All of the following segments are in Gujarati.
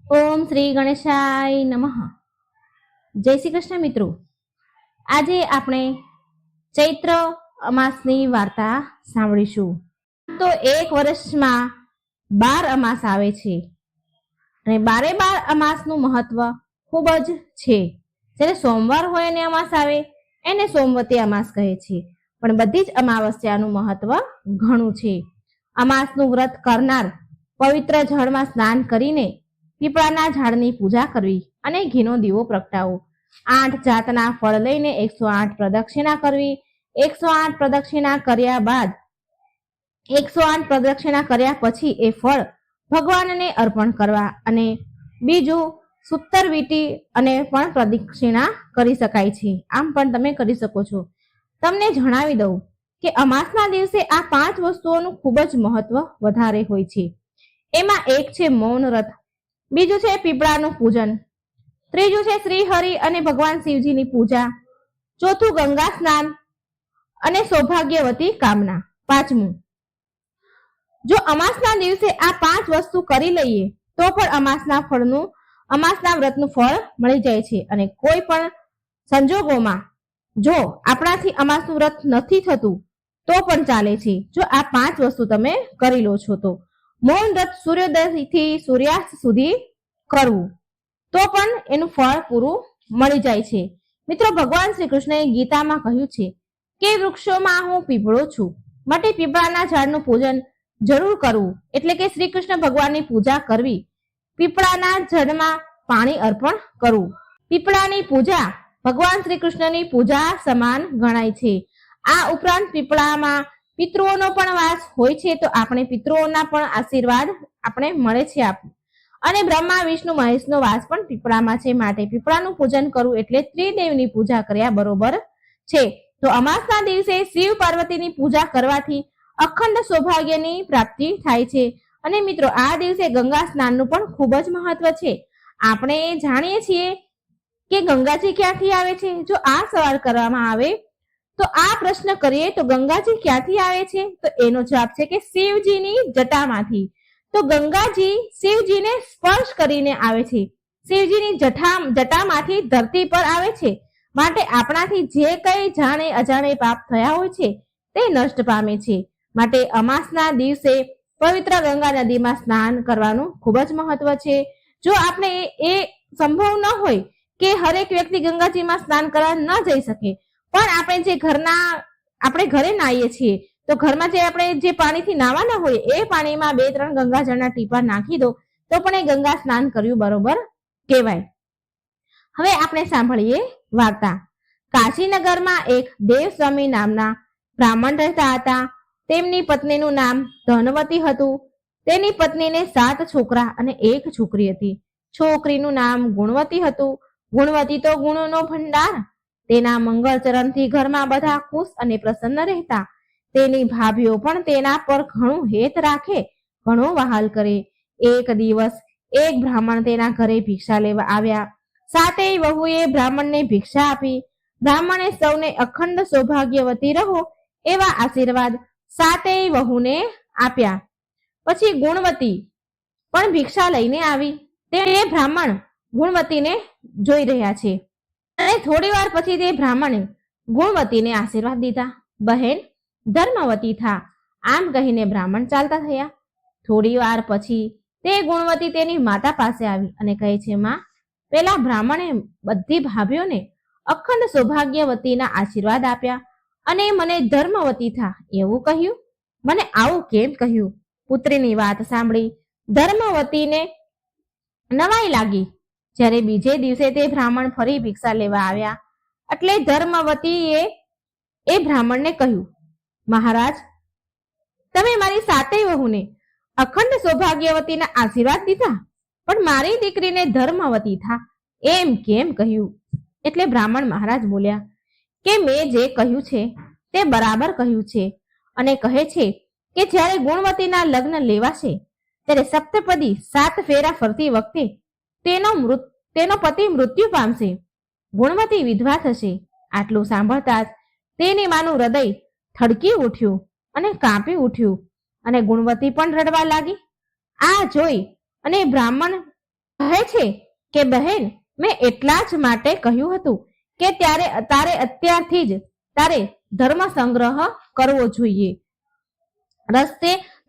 ઓમ શ્રી ગણેશાય નમઃ. જય શ્રી કૃષ્ણ મિત્રો. આજે આપણે ચૈત્ર અમાસની વાર્તા સાંભળીશું. તો એક વર્ષમાં 12 અમાસ આવે છે અને 12 અમાસનું મહત્વ ખૂબ જ છે. જ્યારે સોમવાર હોય અને અમાસ આવે એને સોમવતી અમાસ કહે છે, પણ બધી જ અમાવસ્યાનું મહત્વ ઘણું છે. અમાસનું વ્રત કરનાર પવિત્ર જળમાં સ્નાન કરીને પીપળાના ઝાડની પૂજા કરવી અને ઘીનો દીવો પ્રગટાવવો. 8 જાતના ફળ લઈને 108 પ્રદક્ષિણા કરવી. 108 પ્રદક્ષિણા કર્યા બાદ 108 પ્રદક્ષિણા કર્યા પછી એ ફળ ભગવાનને અર્પણ કરવા. અને બીજું, સુત્તર વીટી અને પણ પ્રદક્ષિણા કરી શકાય છે. આમ પણ તમે કરી શકો છો. તમને જણાવી દઉં કે અમાસના દિવસે આ 5 વસ્તુઓનું ખૂબ જ મહત્વ વધારે હોય છે. એમાં એક છે મૌન વ્રત, બીજું છે પીપળાનું પૂજન, ત્રીજું છે શ્રી હરિ અને ભગવાન શિવજીની પૂજા, ચોથું ગંગા સ્નાન અને સૌભાગ્યવતી કામના, પાંચમું, જો અમાસના દિવસે આ 5 વસ્તુ કરી લઈએ તો પણ અમાસના વ્રતનું ફળ મળી જાય છે. અને કોઈ પણ સંજોગોમાં જો આપણાથી અમાસનું વ્રત નથી થતું તો પણ ચાલે છે, જો આ 5 વસ્તુ તમે કરી લો છો તો. મૌન વ્રત સૂર્યોદયથી સૂર્યાસ્ત સુધી કરવું તો પણ એનું ફળ પૂરું મળી જાય છે. મિત્રો, ભગવાન શ્રી કૃષ્ણએ ગીતામાં કહ્યું છે કે વૃક્ષોમાં હું પીપળો છું, માટે પીપળાના ઝાડનું પૂજન જરૂર કરવું, એટલે કે શ્રી કૃષ્ણ ભગવાનની પૂજા કરવી. પીપળાના ઝાડમાં પાણી અર્પણ કરવું. પીપળાની પૂજા ભગવાન શ્રી કૃષ્ણની પૂજા સમાન ગણાય છે. આ ઉપરાંત પીપળામાં પિતૃઓનો પણ વાસ હોય છે, તો આપણે પિતૃઓના પણ આશીર્વાદ આપણે મળે છે. અને બ્રહ્મા વિષ્ણુ મહેશનો વાસ પણ પીપળામાં છે, માટે પીપળાનું પૂજન કરવું એટલે ત્રિદેવની પૂજા કર્યા બરોબર છે. તો અમાસના દિવસે શિવ પાર્વતીની પૂજા કરવાથી અખંડ સૌભાગ્યની પ્રાપ્તિ થાય છે. અને મિત્રો, આ દિવસે ગંગા સ્નાનનું પણ ખૂબ જ મહત્વ છે. આપણે જાણીએ છીએ કે ગંગાજી ક્યાંથી આવે છે. જો આ સવાલ કરવામાં આવે તો આ પ્રશ્ન કરીએ તો ગંગાજી ક્યાંથી આવે છે, તો એનો જવાબ છે કે શિવજીની જટામાંથી. તો ગંગાજી શિવજીને સ્પર્શ કરીને આવે છે. શિવજીની જટામાંથી ધરતી પર આવે છે, માટે આપણાથી જે કંઈ જાણે અજાણે પાપ થયા હોય છે તે નષ્ટ પામે છે. માટે અમાસના દિવસે પવિત્ર ગંગા નદીમાં સ્નાન કરવાનું ખૂબ જ મહત્વ છે. જો આપણે એ સંભવ ન હોય કે હરેક વ્યક્તિ ગંગાજીમાં સ્નાન કરવા ન જઈ શકે, પણ આપણે ઘરે નાહીએ છીએ, તો ઘરમાં આપણે જે પાણીથી નાવાના હોય એ પાણીમાં 2-3 ગંગાજળના ટીપા નાખી દો તો પણ એ ગંગા સ્નાન કર્યું બરોબર કહેવાય. હવે આપણે સાંભળીએ વાર્તા. કાશીનગરમાં એક દેવસ્વામી નામના બ્રાહ્મણ રહેતા હતા. તેમની પત્નીનું નામ ધનવતી હતું. તેની પત્નીને 7 છોકરા અને 1 છોકરી હતી. છોકરીનું નામ ગુણવતી હતું. ગુણવતી તો ગુણોનો ભંડાર. તેના મંગળચરણથી ઘરમાં બધા ખુશ અને પ્રસન્ન રહેતા. તેની ભાભીઓ પણ તેના પર ઘણું હેત રાખે, ઘણો વહાલ કરે. એક દિવસ એક બ્રાહ્મણ તેના ઘરે ભિક્ષા લેવા આવ્યા. 7 વહુએ બ્રાહ્મણને ભિક્ષા આપી. બ્રાહ્મણે સૌને અખંડ સૌભાગ્યવતી રહો એવા આશીર્વાદ 7 વહુને આપ્યા. પછી ગુણવતી પણ ભિક્ષા લઈને આવી. તે બ્રાહ્મણ ગુણવતીને જોઈ રહ્યા છે અને થોડી વાર પછી તે બ્રાહ્મણે ગુણવતીને આશીર્વાદ દીધા. બહેન, ધર્મવતી થા, આમ કહીને બ્રાહ્મણ ચાલતા થયા. થોડી વાર પછી તે ગુણવતી તેની માતા પાસે આવી અને કહે છે, માં, પેલા બ્રાહ્મણે બધી ભાભીઓને અખંડ સૌભાગ્યવતીના આશીર્વાદ આપ્યા અને મને ધર્મવતી થા એવું કહ્યું. મને આવું કેમ કહ્યું? પુત્રીની વાત સાંભળી ધર્મવતીને નવાઈ લાગી. જ્યારે બીજે દિવસે તે બ્રાહ્મણ ફરી ભિક્ષા લેવા આવ્યા એટલે ધર્મવતીએ એ બ્રાહ્મણને કહ્યું, મહારાજ, તમે મારી 7 વહુને અખંડ સૌભાગ્યવતીના આશીર્વાદ દીધા, પણ મારી દીકરીને ધર્મવતી થા એમ કેમ કહ્યું? એટલે બ્રાહ્મણ મહારાજ બોલ્યા કે મેં જે કહ્યું છે તે બરાબર કહ્યું છે. અને કહે છે કે જ્યારે ગુણવતીના લગ્ન લેવાશે ત્યારે સપ્તપદી 7 ફેરા ફરતી વખતે તેનો પતિ મૃત્યુ પામશે. ગુણવતી વિધવા થશે. આટલું સાંભળતા જ તેની માનું હૃદય થડકી ઉઠ્યું અને કાંપી ઉઠ્યું અને ગુણવતી પણ રડવા લાગી. આ જોઈ અને બ્રાહ્મણ કહે છે કે બહેન, મેં એટલા જ માટે કહ્યું હતું કે તારે અત્યારથી જ તારે ધર્મ સંગ્રહ કરવો જોઈએ,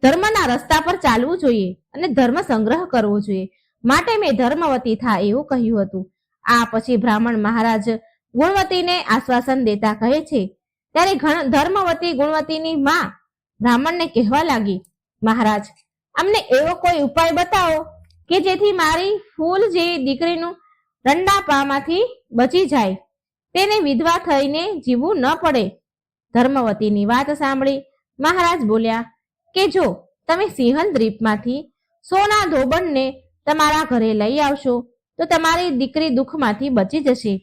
ધર્મના રસ્તા પર ચાલવું જોઈએ અને ધર્મ સંગ્રહ કરવો જોઈએ, માટે મેં ધર્મવતી થા એવું કહ્યું હતું. આ પછી બ્રાહ્મણ મહારાજ ગુણવતીને આશ્વાસન દેતા કહે છે ત્યારે ધર્મવતી ગુણવતીની માં બ્રાહ્મણને કહેવા લાગી, મહારાજ, અમને એવો કોઈ ઉપાય બતાવો કે જેથી મારી ફૂલ જેવી દીકરીનું રંડાપામાંથી બચી જાય, તેને વિધવા થઈને જીવવું ન પડે. ધર્મવતીની વાત સાંભળી મહારાજ બોલ્યા કે જો તમે સિંહલ દ્વીપમાંથી સોના ધોબણને તમારા ઘરે લઈ આવશો તો તમારી દીકરી દુઃખમાંથી બચી જશે,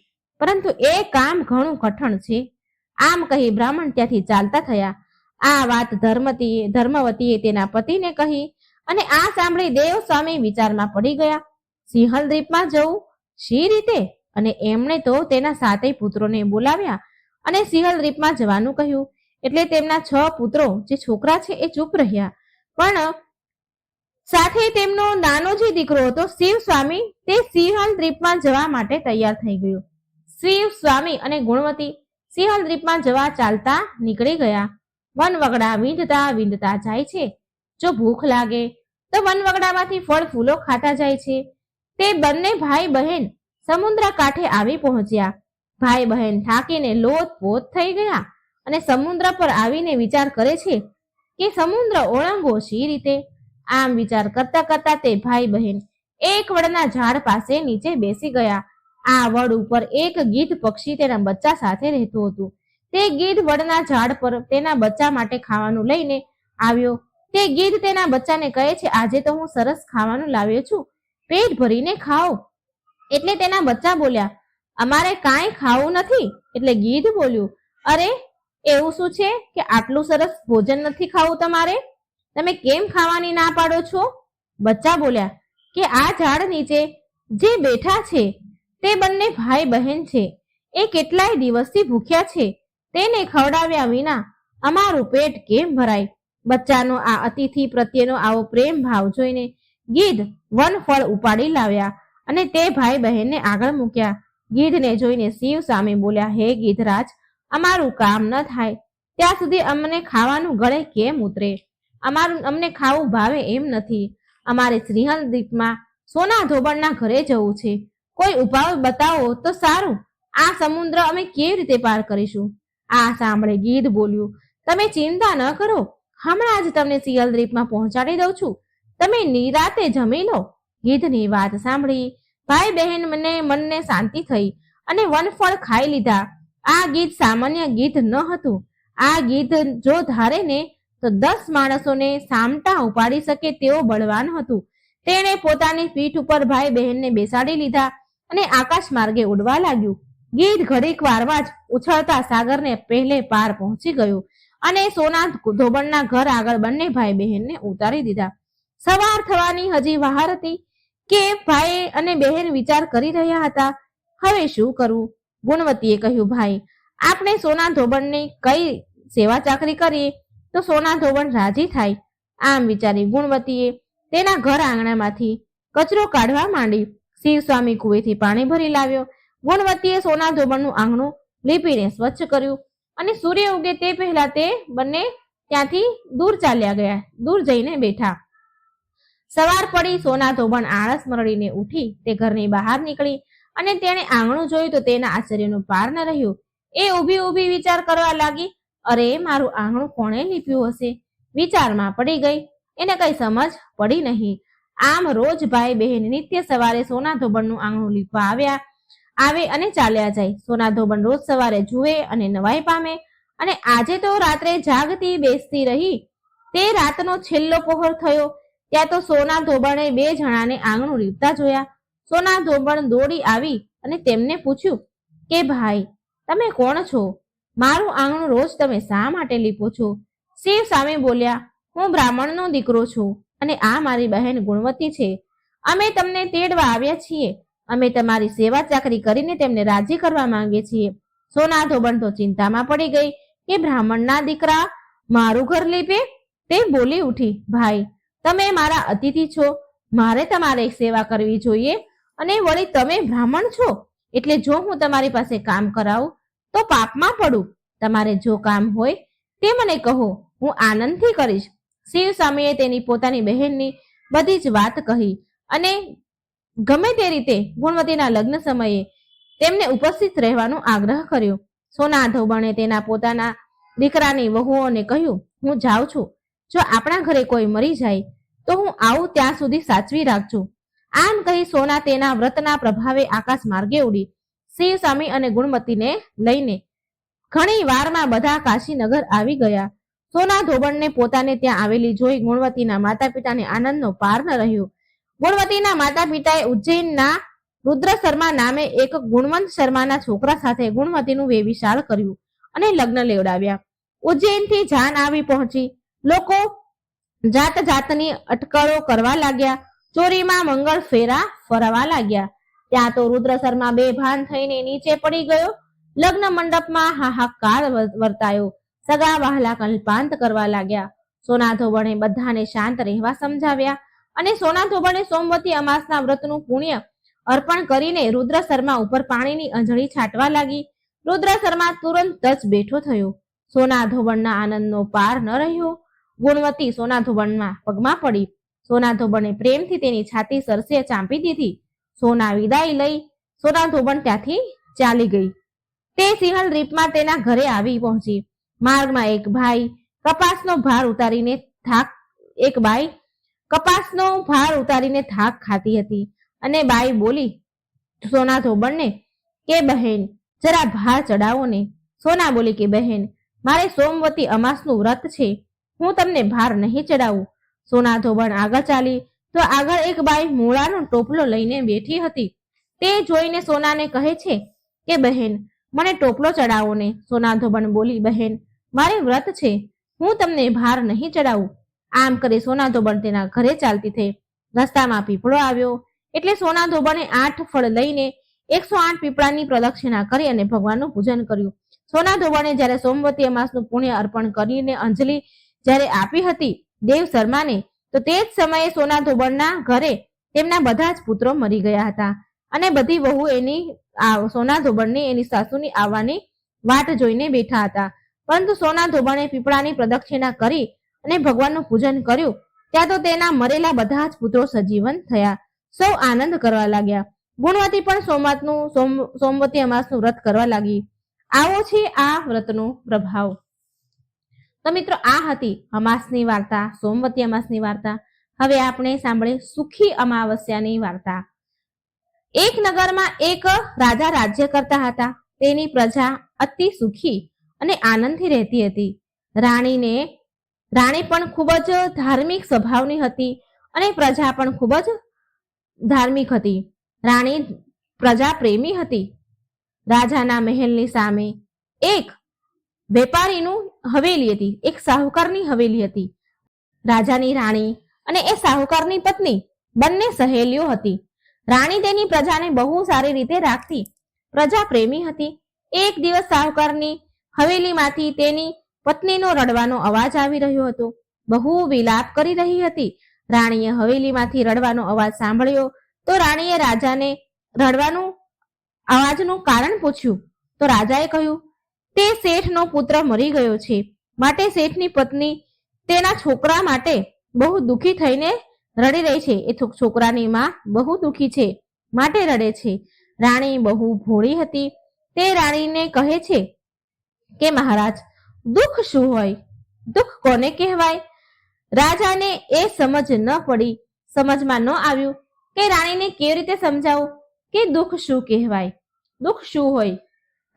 પરંતુ એ કામ ઘણું કઠણ છે. આમ કહી બ્રાહ્મણ ત્યાંથી ચાલતા થયા. આ વાત ધર્મવતીએ તેના પતિને કહી અને આ સાંભળી દેવ સ્વામી વિચારમાં પડી ગયા. સિંહલ દ્વીપમાં જવું શી રીતે? અને એમણે તો તેના 7 પુત્રોને બોલાવ્યા અને સિંહલ દ્વીપમાં જવાનું કહ્યું. એટલે તેમના 6 પુત્રો જે છોકરા છે એ ચૂપ રહ્યા, પણ સાથે તેમનો નાનો જે દીકરો હતો શિવ સ્વામી તે સિંહલ દ્વીપમાં જવા માટે તૈયાર થઈ ગયો. શિવ સ્વામી અને ગુણવતી સિંહલ દ્વીપમાં જવા ચાલતા નીકળી ગયા. વનવગડા વીંધતા જાય છે. જો ભૂખ લાગે તો વનવગડામાંથી ફળ ફૂલો ખાતા જાય છે. તે બંને ભાઈ બહેન સમુદ્ર કાંઠે આવી પહોંચ્યા. ભાઈ બહેન થાકીને લોથપોથ થઈ ગયા અને સમુદ્ર પર આવીને વિચાર કરે છે કે સમુદ્ર ઓળંગવો શી રીતે. આમ વિચાર કરતા કરતા તે ભાઈ બહેન એક વડના ઝાડ પાસે નીચે બેસી ગયા. આ વડ ઉપર એક ગીધ પક્ષી તેના બચ્ચા સાથે રહેતું હતું. તે ગીધ વડના ઝાડ પર તેના બચ્ચા માટે ખાવાનું લઈને આવ્યો. તે ગીધ તેના બચ્ચાને કહે છે, આજે તો હું સરસ ખાવાનું લાવ્યો છું, પેટ ભરીને ખાઓ. એટલે તેના બચ્ચા બોલ્યા, અમારે કાંઈ ખાવું નથી. એટલે ગીધ બોલ્યું, અરે એવું શું છે કે આટલું સરસ ભોજન નથી ખાવું તમારે? તમે કેમ ખાવાની ના પાડો છો? બચ્ચા બોલ્યા કે આ ઝાડ નીચે જે બેઠા છે તે બંને ભાઈ બહેન છે. એ કેટલાય દિવસથી ભૂખ્યા છે. તેને ખવડાવ્યા વિના અમારું પેટ કેમ ભરાય? બચ્ચાનો આ અતિથિ પ્રત્યેનો આવો પ્રેમ ભાવ જોઈને ગીધ વનફળ ઉપાડી લાવ્યા અને તે ભાઈ બહેનને આગળ મૂક્યા. ગીધને જોઈને શિવ સ્વામી બોલ્યા, હે ગીધરાજ, અમારું કામ ન થાય ત્યાં સુધી અમને ખાવાનું ગળે કેમ ઉતરે? અમને ખાવું ભાવે એમ નથી. અમારે સિંહલ દ્વીપમાં સોના ધોબણના ઘરે જવું છે. કોઈ ઉપાય બતાવો તો સારું. આ સમુદ્ર અમે કેવી રીતે પાર કરીશું? આ સાંભળે ગીધ બોલ્યું, તમે ચિંતા ન કરો, હમણાં જ તમને સિંહલ દ્વીપમાં પહોંચાડી દઉં છું. તમે નિરાતે જમી લો. ગીધની વાત સાંભળી ભાઈ બહેન મનને શાંતિ થઈ અને વનફળ ખાઈ લીધા. આ ગીધ સામાન્ય ગીધ ન હતું. આ ગીધ જો ધારે ને તો 10 માણસોને સામટા ઉપાડી શકે તેવો બળવાન હતું. તેણે પોતાની પીઠ ઉપર ભાઈ બહેનને બેસાડી લીધા અને આકાશ માર્ગે ઉડવા લાગ્યું. ગીધ ઘડીક વારમાં જ ઉછળતા સાગરને પહેલે પાર પહોંચી ગયું અને સોના ધોબણના ઘર આગળ બંને ભાઈ બહેનને ઉતારી દીધા. સવાર થવાની હજી વાર હતી કે ભાઈ અને બહેન વિચાર કરી રહ્યા હતા, હવે શું કરવું? ગુણવતીએ કહ્યું, ભાઈ, આપણે સોના ધોબણની કઈ સેવા ચાકરી કરીએ તો સોના ધોબણ રાજી થાય. આમ વિચારી ગુણવતીએ તેના ઘર આંગણામાંથી કચરો કાઢવા માંડી. શિવ સ્વામી કુવેથી પાણી ભરી લાવ્યો. ગુણવતીએ સોના ધોબણનું આંગણું લીપીને સ્વચ્છ કર્યું અને સૂર્ય ઉગે તે પહેલા તે બંને ત્યાંથી દૂર જઈને બેઠા. સવાર પડી. સોના ધોબણ આળસ મરડીને ઉઠી તે ઘરની બહાર નીકળી અને તેણે આંગણું જોયું તો તેના આશ્ચર્યનું પાર ન રહ્યું. એ ઊભી વિચાર કરવા લાગી, અરે મારું આંગણું કોણે લીપ્યું હશે? વિચારમાં પડી ગઈ. એને કઈ સમજ પડી નહીં. આમ રોજ ભાઈ બહેન નિત્ય સવારે સોના ધોબણનું આંગણું લીપવા આવે અને ચાલ્યા જાય. સોના ધોબણ રોજ સવારે જુએ અને નવાઈ પામે અને આજે તો રાત્રે જાગતી બેસતી રહી. તે રાતનો છેલ્લો પહોર થયો ત્યાં તો સોના ધોબણે 2 જણાને આંગણું લીપતા જોયા. સોના ધોબણ દોડી આવી અને તેમને પૂછ્યું કે ભાઈ, તમે કોણ છો? મારું આંગણું રોજ તમે શા માટે લીપો છો? શિવ સ્વામી બોલ્યા, હું બ્રાહ્મણનો દીકરો છું અને આ મારી બહેન ગુણવતી છે. અમે તમને તેડવા આવ્યા છીએ. અમે તમારી સેવા ચાકરી કરીને તેમને રાજી કરવા માંગીએ છીએ. સોના ધોબણ તો ચિંતામાં પડી ગઈ કે બ્રાહ્મણના દીકરા મારું ઘર લીપે. તે બોલી ઉઠી, ભાઈ, તમે મારા અતિથિ છો, મારે તમારે સેવા કરવી જોઈએ, અને વળી તમે બ્રાહ્મણ છો એટલે જો હું તમારી પાસે કામ કરાવું તો પાપમાં પડું. તમારે જો કામ હોય તે મને કહો, હું આનંદથી કરીશ. શિવ સ્વામીએ તેની પોતાની બહેનની બધી જ વાત કહી અને ગમે તે રીતે ગુણવતીના લગ્ન સમયે તેમને ઉપસ્થિત રહેવાનો આગ્રહ કર્યો. સોના ધોબણે તેના પોતાના દીકરાની વહુઓને કહ્યું, હું જાઉં છું. જો આપણા ઘરે કોઈ મરી જાય તો હું આવું ત્યાં સુધી સાચવી રાખજો. આમ કહી સોના તેના વ્રતના પ્રભાવે આકાશ માર્ગે ઉડી શિવ સ્વામી અને ગુણવતીને લઈને ઘણી વારમાં બધા કાશીનગર આવી ગયા. સોના ધોબણને પોતાને ત્યાં આવેલી જોઈ ગુણવતીના માતા પિતાને આનંદનો પાર ન રહ્યો. ગુણવતીના માતા પિતાએ ઉજ્જૈનના રુદ્ર શર્મા નામે એક ગુણવંત શર્માના છોકરા સાથે ગુણવતીનું વેવિશાળ કર્યું અને લગ્ન લેવડાવ્યા. ઉજ્જૈનથી જાન આવી પહોંચી. લોકો જાત જાતની અટકળો કરવા લાગ્યા. ચોરીમાં મંગળ ફેરા ફરવા લાગ્યા. ત્યાં તો રુદ્ર શર્મા બેભાન થઈને નીચે પડી ગયો. લગ્ન મંડપમાં હાહાકાર વર્તાયો. સગા વહાલા કલ્પાંત કરવા લાગ્યા. સોના ધોબણે બધાને શાંત રહેવા સમજાવ્યા અને સોના ધોબણે સોમવતી અમાસના વ્રતનું પુણ્ય અર્પણ કરીને રુદ્ર શર્મા ઉપર પાણીની અંજળી છાંટવા લાગી. રુદ્ર શર્મા તુરંત જ બેઠો થયો. સોના ધોબણના આનંદનો પાર ન રહ્યો. ગુણવતી સોના ધોબણમાં પગમાં પડી. સોના ધોબણે પ્રેમથી તેની છાતી સરસે ચાંપી દીધી. સોના વિદાય લઈ સોના ધોબણ ત્યાંથી ચાલી ગઈ. તે સિંહલ રીપમાં તેના ઘરે આવી પહોંચી. માર્ગમાં એક બાઈ કપાસનો ભાર ઉતારીને થાક ખાતી હતી અને બાઈ બોલી સોના ધોબણને કે બહેન જરા ભાર ચડાવો ને. સોના બોલી કે બહેન મારે સોમવતી અમાસનું વ્રત છે, હું તમને ભાર નહીં ચડાવું. સોના ધોબણ આગળ ચાલી તો આગળ એક બાઈ મૂળાનો ટોપલો લઈને બેઠી હતી. તે જોઈને સોનાને કહે છે કે બહેન મને ટોપલો ચડાવો ને. સોના ધોબણ બોલી બહેન મારે વ્રત છે, હું તમને ભાર નહીં ચડાવું. આમ કરી સોના ધોબણ તેના ઘરે ચાલતી થઈ. રસ્તામાં પીપળો આવ્યો એટલે સોના ધોબણે 8 ફળ લઈને 108 પીપળાની પ્રદક્ષિણા કરી અને ભગવાનનું પૂજન કર્યું. સોના ધોબણે જ્યારે સોમવતી અમાસનું પુણ્ય અર્પણ કરીને અંજલિ જ્યારે આપી હતી દેવ શર્માને, તો તે જ સમયે સોના ધોબણના ઘરે તેમના બધા જ પુત્રો મરી ગયા હતા અને બધી વહુ સોના ધોબણની એની સાસુની આવવાની વાટ જોઈને બેઠા હતા. પરંતુ સોના ધોબણે પીપળાની પ્રદક્ષિણા કરી અને ભગવાનનું પૂજન કર્યું ત્યાં તો તેના મરેલા બધા જ પુત્રો સજીવન થયા. સૌ આનંદ કરવા લાગ્યા. ગુણવતી પણ સોમવતી અમાસનું વ્રત કરવા લાગી. આવો છે આ વ્રતનો પ્રભાવ. તો મિત્રો આ હતી અમાસની વાર્તા, સોમવતી અમાસની વાર્તા. હવે આપણે સાંભળીએ સુખી અમાવસ્યાની વાર્તા. એક નગરમાં એક રાજા રાજ્ય કરતા હતા. તેની પ્રજા અતિ સુખી અને આનંદથી રહેતી હતી. રાણી પણ ખૂબ જ ધાર્મિક સ્વભાવની હતી અને પ્રજા પણ ખૂબ જ ધાર્મિક હતી. રાણી પ્રજા પ્રેમી હતી. રાજાના મહેલની સામે એક વેપારીનું હવેલી હતી, એક સાહુકારની હવેલી હતી. રાજાની રાણી અને એ સાહુકારની પત્ની બંને સહેલીઓ હતી. રાણી તેની પ્રજાને બહુ સારી રીતે રાખતી. પ્રજા પ્રેમી હતી. એક દિવસ સાહુકારની હવેલીમાંથી તેની પત્નીનો રડવાનો અવાજ આવી રહ્યો હતો. બહુ વિલાપ કરી રહી હતી. રાણીએ હવેલીમાંથી રડવાનો અવાજ સાંભળ્યો તો રાણીએ રાજાને રડવાનું અવાજનું કારણ પૂછ્યું. તો રાજાએ કહ્યું, તે શેઠનો પુત્ર મરી ગયો છે, માટે શેઠની પત્ની તેના છોકરા માટે બહુ દુઃખી થઈને રડી રહી છે. એ છોકરાની માં બહુ દુઃખી છે માટે રડે છે. રાણી બહુ ભોળી હતી. તે રાણીને કહે છે કે મહારાજ દુઃખ શું હોય, દુઃખ કોને કહેવાય? રાજાને એ સમજમાં ન આવ્યું કે રાણીને કેવી રીતે સમજાવું કે દુઃખ શું કહેવાય, દુઃખ શું હોય.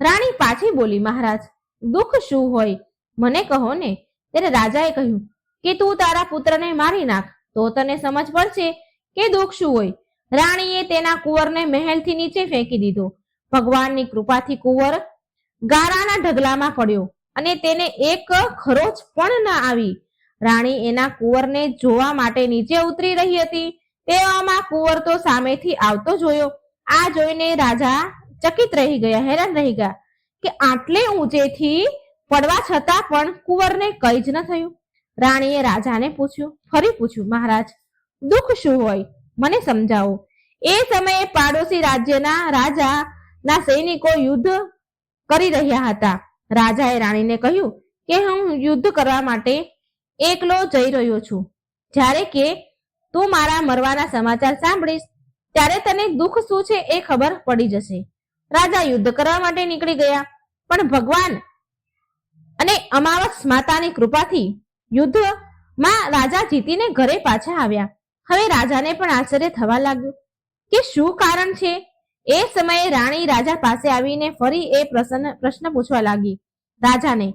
રાણી પાછી બોલી, મહારાજ દુઃખ શું હોય મને કહો ને. ત્યારે રાજાએ કહ્યું કે તું તારા પુત્રને મારી નાખ તો તને સમજ પડશે કે દુઃખ શું હોય. રાણીએ તેના કુંવરને મહેલથી નીચે ફેંકી દીધો. ભગવાનની કૃપાથી કુંવર ગારાના ઢગલામાં પડ્યો અને તેને એક ખરોચ પણ ન આવી. રાણી એના કુંવરને જોવા માટે નીચે ઉતરી રહી હતી. તેવામાં કુંવર તો સામેથી આવતો જોયો. આ જોઈને રાજા ચકિત રહી ગયા, હેરાન રહી ગયા કે આટલે ઊંચેથી પડવા છતાં પણ કુંવરને કંઈ જ ન થયું. રાણીએ રાજાને ફરી પૂછ્યું, મહારાજ દુઃખ શું હોય? મને સમજાવો. એ સમયે પાડોશી રાજ્યના રાજાના સૈનિકો યુદ્ધ કરી રહ્યા હતા. રાજાએ રાણીને કહ્યું કે હું યુદ્ધ કરવા માટે એકલો જઈ રહ્યો છું. જ્યારે કે તું મારા મરવાના સમાચાર સાંભળીશ ત્યારે તને દુઃખ શું છે એ ખબર પડી જશે. રાજા યુદ્ધ કરવા માટે નીકળી ગયા, પણ ભગવાન અને અમાવસ માતાની કૃપાથી યુદ્ધમાં રાજા જીતીને ઘરે પાછા આવ્યા. હવે રાજાને પણ આશ્ચર્ય થવા લાગ્યું કે શું કારણ છે. એ સમયે રાણી રાજા પાસે આવીને ફરી એ પ્રશ્ન પૂછવા લાગી રાજાને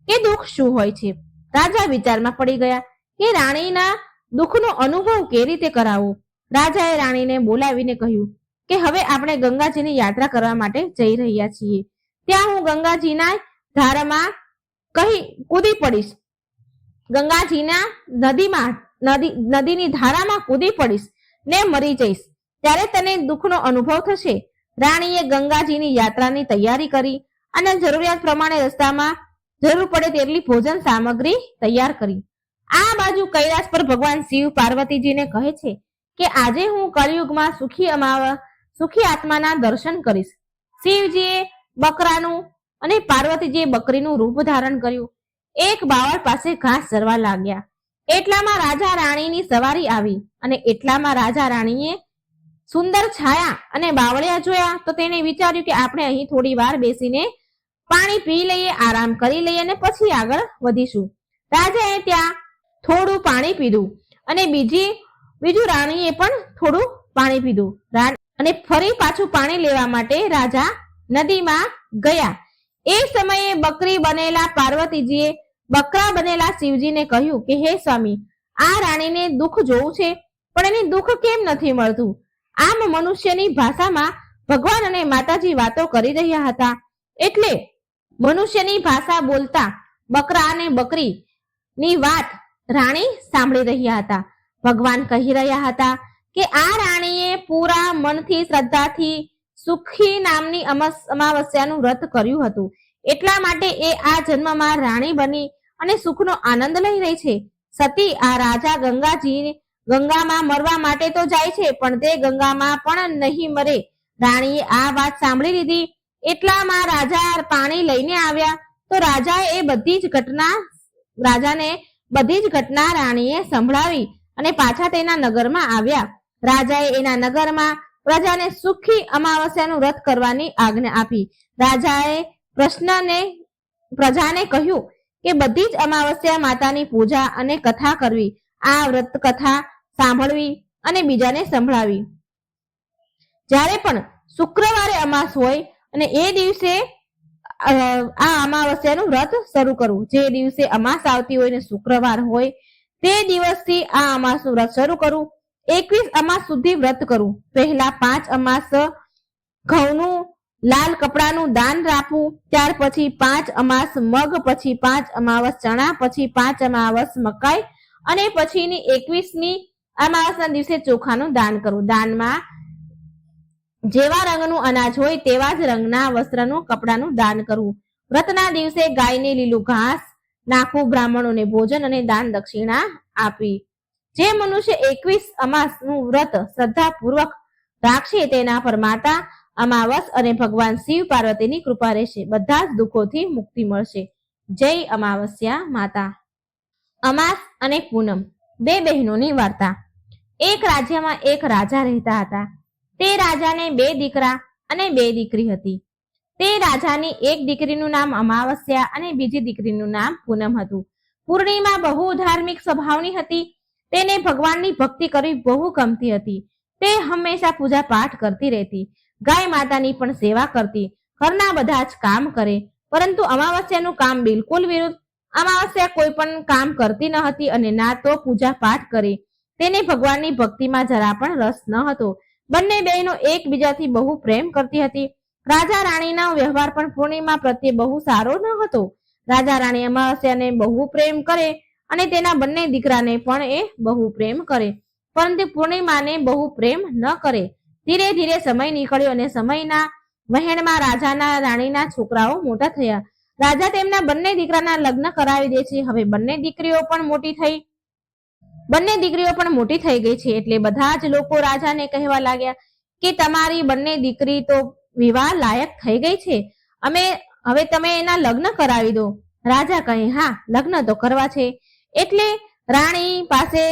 કે દુઃખ શું હોય છે. રાજા વિચારમાં પડી ગયા કે રાણીના દુઃખનો અનુભવ કેવી રીતે કરાવો. રાજાએ રાણીને બોલાવીને કહ્યું કે હવે આપણે ગંગાજીની યાત્રા કરવા માટે જઈ રહ્યા છીએ. ત્યાં હું ગંગાજીના ધારમાં કૂદી પડીશ, ગંગાજીના નદીની ધારામાં કૂદી પડીશ ને મરી જઈશ. ત્યારે તને દુઃખનો અનુભવ થશે. રાણીએ ગંગાજીની યાત્રાની તૈયારી કરી અને જરૂરિયાત પ્રમાણે રસ્તામાં જરૂર પડે તેટલી ભોજન સામગ્રી તૈયાર કરી. આ બાજુ કૈલાસ પર ભગવાન શિવ પાર્વતીજીને કહે છે કે આજે હું કળિયુગમાં સુખી આત્માના દર્શન કરીશ. શિવજીએ બકરાનું અને પાર્વતીજીએ બકરીનું રૂપ ધારણ કર્યું. એક બાવળ પાસે ઘાસ ચરવા લાગ્યા. એટલામાં રાજા રાણીની સવારી આવી અને એટલામાં રાજા રાણીએ સુંદર છાયા અને બાવળિયા જોયા તો તેને વિચાર્યું કે આપણે અહીં થોડી વાર બેસીને પાણી પી લઈએ, આરામ કરી લઈએ અને પછી આગળ વધીશું. રાજાએ ત્યાં થોડું પાણી પીધું અને બીજું રાણીએ પણ થોડું પાણી પીધું અને ફરી પાછું પાણી લેવા માટે રાજા નદીમાં ગયા. એ સમયે બકરી બનેલા પાર્વતીજીએ બકરા બનેલા શિવજીને કહ્યું કે હે સ્વામી, આ રાણીને દુઃખ જોવું છે પણ એને દુઃખ કેમ નથી મળતું. આમ મનુષ્યની ભાષામાં ભગવાન અને માતાજી વાતો કરી રહ્યા હતા. એટલે મનુષ્યની ભાષા બોલતા બકરા અને બકરીની વાત રાણી સાંભળી રહ્યા હતા. ભગવાન કહી રહ્યા હતા કે આ રાણીએ પૂરા મનથી શ્રદ્ધાથી સુખી નામની અમાવસ્યાનું વ્રત કર્યું હતું. એટલા માટે એ આ જન્મમાં રાણી બની અને સુખનો આનંદ લઈ રહી છે. સતી, આ રાજા ગંગામાં મરવા માટે તો જાય છે પણ તે ગંગામાં પણ નહીં મરે. રાણીએ આ વાત સાંભળી લીધી. એટલામાં રાજા પાણી લઈને આવ્યા તો રાજાને બધી જ ઘટના રાણીએ સંભળાવી અને પાછા તેના નગરમાં આવ્યા. રાજાએ એના નગરમાં પ્રજાને સુખી અમાવસ્યાનું વ્રત કરવાની આજ્ઞા આપી. રાજાએ પ્રજાને કહ્યું કે બધી જ અમાવસ્યા માતાની પૂજા અને કથા કરવી, આ વ્રત કથા સાંભળવી અને બીજાને સંભળાવી. જ્યારે પણ શુક્રવારે અમાસ હોય અને એ દિવસે આ અમાવસ્યાનું વ્રત શરૂ કરવું. જે દિવસે અમાસ આવતી હોય ને શુક્રવાર હોય તે દિવસથી આ અમાસનું વ્રત શરૂ કરવું. 21 અમાસ સુધી વ્રત કરવું. પહેલા 5 અમાસ ઘઉંનું લાલ કપડાનું દાન રાખવું, ત્યાર પછી 5 અમાસ મગ, પછી 5 અમાવસ ચણા, પછી 5 અમાવસ મકાઈ અને પછીની 21મી અમાવસના દિવસે ચોખાનું દાન કરવું. દાનમાં જેવા રંગનું અનાજ હોય તેવા જ રંગના વસ્ત્રનું કપડાનું દાન કરવું. વ્રતના દિવસે ગાયને લીલું ઘાસ નાખવું, બ્રાહ્મણોને ભોજન અને દાન દક્ષિણા આપી. જે મનુષ્ય 21 અમાસનું વ્રત શ્રદ્ધાપૂર્વક રાખશે તેના પર માતા અમાવસ અને ભગવાન શિવ પાર્વતીની કૃપા રહેશે. બધા જ દુઃખોથી મુક્તિ મળશે. જય અમાવસ્યા માતા. અમાસ અને પૂનમ, બે બહેનોની વાર્તા. એક રાજ્યમાં એક રાજા રહેતા હતા. તે રાજાને 2 દીકરા અને 2 દીકરી હતી. તે રાજાની એક દીકરીનું નામ અમાવસ્યા અને બીજી દીકરીનું નામ પૂનમ હતું. પૂર્ણિમા બહુ ધાર્મિક સ્વભાવની હતી. તેને ભગવાનની ભક્તિ કરવી બહુ ગમતી હતી. તે હંમેશા પૂજા પાઠ કરતી રહેતી, ગાય માતાની પણ સેવા કરતી, ઘરના બધા જ કામ કરે. પરંતુ અમાવસ્યાનું કામ બિલકુલ વિરુદ્ધ. અમાવસ્યા કોઈ પણ કામ કરતી ન હતી અને ના તો પૂજા પાઠ કરે. તેને ભગવાનની ભક્તિમાં જરા પણ રસ ન હતો. બંને બહેનો એકબીજાથી બહુ પ્રેમ કરતી હતી. રાજા રાણીનો વ્યવહાર પણ પૂર્ણિમા પ્રત્યે બહુ સારો ન હતો. રાજા રાણી અમાવસ્યાને બહુ પ્રેમ કરે અને તેના બંને દીકરાને પણ એ બહુ પ્રેમ કરે, પરંતુ પૂર્ણિમાને બહુ પ્રેમ ન કરે. ધીરે ધીરે સમય નીકળ્યો અને સમયના વહેણમાં રાજાના રાણીના છોકરાઓ મોટા થયા. રાજા તેમના બંને દીકરાના લગ્ન કરાવી દે છે. હવે બંને દીકરીઓ પણ મોટી થઈ બંને દીકરીઓ પણ મોટી થઈ ગઈ છે એટલે બધા જ લોકો રાજાને કહેવા લાગ્યા કે તમારી બંને દીકરી તો વિવાહ લાયક થઈ ગઈ છે, હવે તમે એના લગ્ન કરાવી દો. રાજા કહે હા, લગ્ન તો કરવા છે. એટલે રાણી પાસે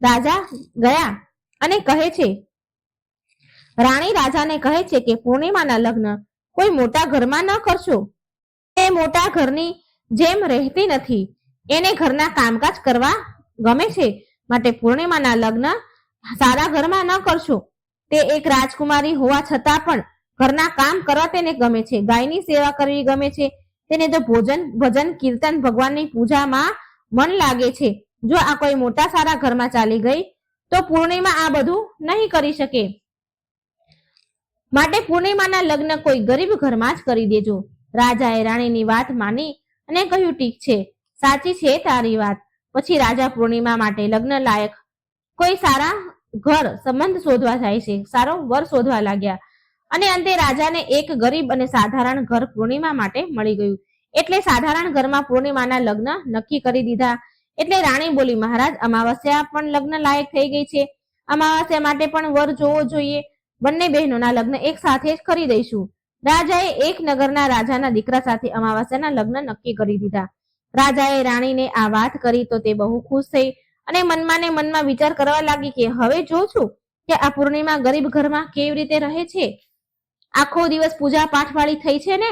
રાજા ગયા અને કહે છે, રાણી રાજાને કહે છે કે પૂર્ણિમાના લગ્ન કોઈ મોટા ઘરમાં ન કરશો. એ મોટા ઘરની જેમ રહેતી નથી, એને ઘરના કામકાજ કરવા ગમે છે, માટે પૂર્ણિમાના લગ્ન સારા ઘરમાં ન કરશો. તે એક રાજકુમારી હોવા છતાં પણ ઘરના કામ કરવા તેને ગમે છે, ગાયની સેવા કરવી ગમે છે, તેને તો ભજન કીર્તન ભગવાનની પૂજામાં મન લાગે છે. જો આ કોઈ મોટા સારા ઘરમાં ચાલી ગઈ તો પૂર્ણિમા આ બધું નહીં કરી શકે, માટે પૂર્ણિમાના લગ્ન કોઈ ગરીબ ઘરમાં જ કરી દેજો. રાજાએ રાણીની વાત માની અને કહ્યું ઠીક છે, સાચી છે તારી વાત. પછી રાજા પૂર્ણિમા માટે લગ્ન લાયક કોઈ સારા ઘર સંબંધ શોધવા જાય છે, સારો વર શોધવા લાગ્યા અને અંતે રાજાને એક ગરીબ અને સાધારણ ઘર પૂર્ણિમા માટે મળી ગયું. એટલે સાધારણ ઘરમાં પૂર્ણિમાના લગ્ન નક્કી કરી દીધા. એટલે રાણી બોલી, મહારાજ, અમાવસ્યા પણ લગ્ન લાયક થઈ ગઈ છે, અમાવસ્યા માટે પણ વર જોવો જોઈએ. બંને બહેનોના લગ્ન એક સાથે જ કરી દઈશું. રાજાએ એક નગરના રાજાના દીકરા સાથે અમાવસ્યાના લગ્ન નક્કી કરી દીધા. રાજાએ રાણીને આ વાત કરી તો તે બહુ ખુશ થઈ અને મનમાં ને મનમાં વિચાર કરવા લાગી કે હવે જોઉં છું કે આ પૂર્ણિમા ગરીબ ઘરમાં કેવી રીતે રહે છે, આખો દિવસ પૂજા પાઠ વાળી થઈ છે ને,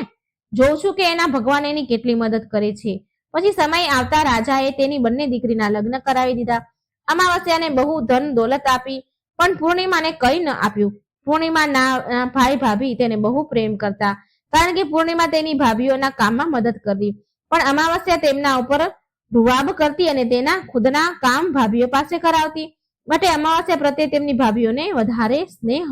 જોઉં છું કે એના ભગવાન એની કેટલી મદદ કરે છે. પછી સમય આવતા રાજાએ તેની બંને દીકરીના લગ્ન કરાવી દીધા. અમાવસ્યાને બહુ ધન દોલત આપી પણ પૂર્ણિમાને કંઈ ન આપ્યું. પૂર્ણિમાના ભાઈ ભાભી તેને બહુ પ્રેમ કરતા, કારણ કે પૂર્ણિમા તેની ભાભીઓના કામમાં મદદ કરતી, પણ અમાવસ્યા તેમના ઉપર રૂવાબ કરતી અને તેના ખુદના કામ ભાભીઓ પાસે કરાવતી, માટે અમાવસ્યા પ્રત્યે તેમની ભાભીઓને વધારે સ્નેહ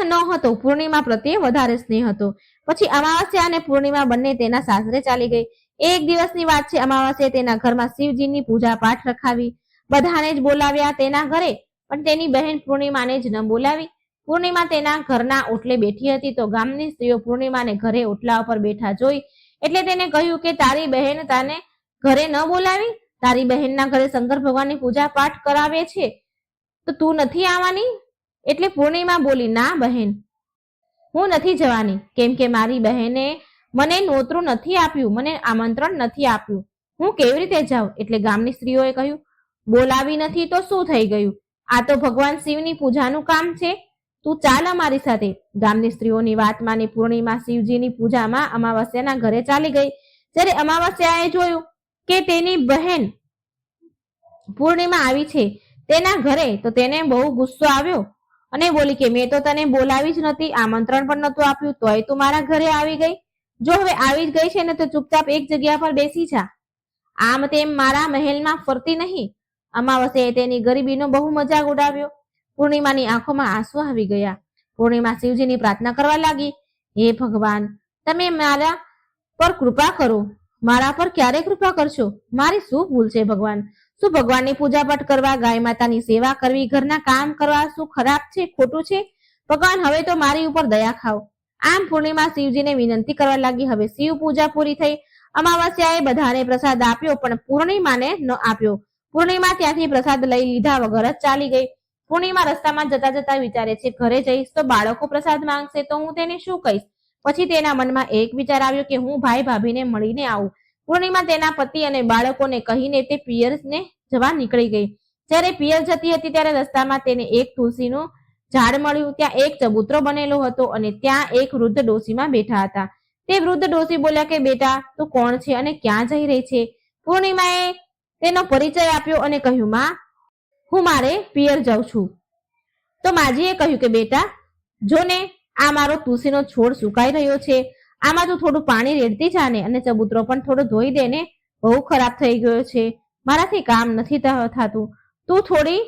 ન હતો, પૂર્ણિમા પ્રત્યે વધારે સ્નેહ હતો. પછી અમાવસ્યા અને પૂર્ણિમા બંને તેના સાસરે ચાલી ગઈ. એક દિવસની વાત છે, અમાવસ્યાએ તેના ઘરમાં શિવજીની પૂજા પાઠ રખાવી, બધાને જ બોલાવ્યા તેના ઘરે, પણ તેની બહેન પૂર્ણિમાને જ ન બોલાવી. પૂર્ણિમા તેના ઘરના ઓટલે બેઠી હતી તો ગામની સ્ત્રીઓ પૂર્ણિમાને ઘરે ઓટલા ઉપર બેઠા જોઈ એટલે તેને કહ્યું કે તારી બહેન તને ઘરે ન બોલાવી, તારી બહેનના ઘરે શંકર ભગવાનની પૂજા પાઠ કરાવે છે તો તું નથી આવવાની? એટલે પૂર્ણિમા બોલી, ના બહેન, હું નથી જવાની, કેમ કે મારી બહેને મને નોતરું નથી આપ્યું, મને આમંત્રણ નથી આપ્યું, હું કેવી રીતે જાઉં? એટલે ગામની સ્ત્રીઓએ કહ્યું, બોલાવી નથી તો શું થઈ ગયું, આ તો ભગવાન શિવની પૂજાનું કામ છે, તું ચાલ અમારી સાથે. ગામની સ્ત્રીઓની વાત માની પૂર્ણિમા શિવજીની પૂજામાં અમાવસ્યાના ઘરે ચાલી ગઈ. જ્યારે અમાવસ્યાએ જોયું કે તેની બહેન પૂર્ણિમા આવી છે તેના ઘરે તો તેને બહુ ગુસ્સો આવ્યો અને બોલી કે મેં તો તને બોલાવી જ નથી, આમંત્રણ પણ નહોતું આપ્યું, તોય તું મારા ઘરે આવી ગઈ. જો હવે આવી જ ગઈ છે ને તો ચૂપચાપ એક જગ્યા પર બેસી જા, આમ તેમ મારા મહેલમાં ફરતી નહીં. અમાવસ્યાએ તેની ગરીબીનો બહુ મજાક ઉડાવ્યો. પૂર્ણિમાની આંખોમાં આંસુ આવી ગયા. પૂર્ણિમા શિવજીની પ્રાર્થના કરવા લાગી, હે ભગવાન, તમે મારા પર કૃપા કરો, મારા પર ક્યારે કૃપા કરશો? મારી શું ભૂલ છે ભગવાન? શું ભગવાનની પૂજા પાઠ કરવા, ગાય માતાની સેવા કરવી, ઘરના કામ કરવા શું ખરાબ છે, ખોટું છે? ભગવાન, હવે તો મારી ઉપર દયા ખાઓ. આમ પૂર્ણિમા શિવજીને વિનંતી કરવા લાગી. હવે શિવ પૂજા પૂરી થઈ. અમાવસ્યાએ બધાને પ્રસાદ આપ્યો પણ પૂર્ણિમાને ન આપ્યો. પૂર્ણિમા ત્યાંથી પ્રસાદ લઈ લીધા વગર જ ચાલી ગઈ. પૂર્ણિમા રસ્તામાં જતા જતા વિચારે છે, ઘરે જઈશ તો બાળકો પ્રસાદ માંગશે તો હું તેને શું કહીશ? પછી તેના મનમાં એક વિચાર આવ્યો કે હું ભાઈ ભાભીને મળીને આવું. પૂર્ણિમા તેના પતિ અને બાળકોને કહીને તે પિયરને જવા નીકળી ગઈ. જ્યારે પિયર જતી હતી ત્યારે રસ્તામાં તેને એક તુલસીનું ઝાડ મળ્યું. ત્યાં એક ચબૂતરો બનેલો હતો અને ત્યાં એક વૃદ્ધ ડોશીમાં બેઠા હતા. તે વૃદ્ધ ડોશી બોલ્યા કે બેટા, તું કોણ છે અને ક્યાં જઈ રહી છે? પૂર્ણિમાએ તેનો પરિચય આપ્યો અને કહ્યું, માં, હું મારે પિયર જાઉં છું. તો માજીએ કહ્યું કે બેટા, જો ને આ મારો તુલસીનો છોડ સુકાઈ રહ્યો છે, આમાં તું થોડું પાણી રેડતી જા ને, અને ચબૂતરો પણ થોડો ધોઈ દે ને, બહુ ખરાબ થઈ ગયો છે, મારાથી કામ નથી થતું, તું થોડી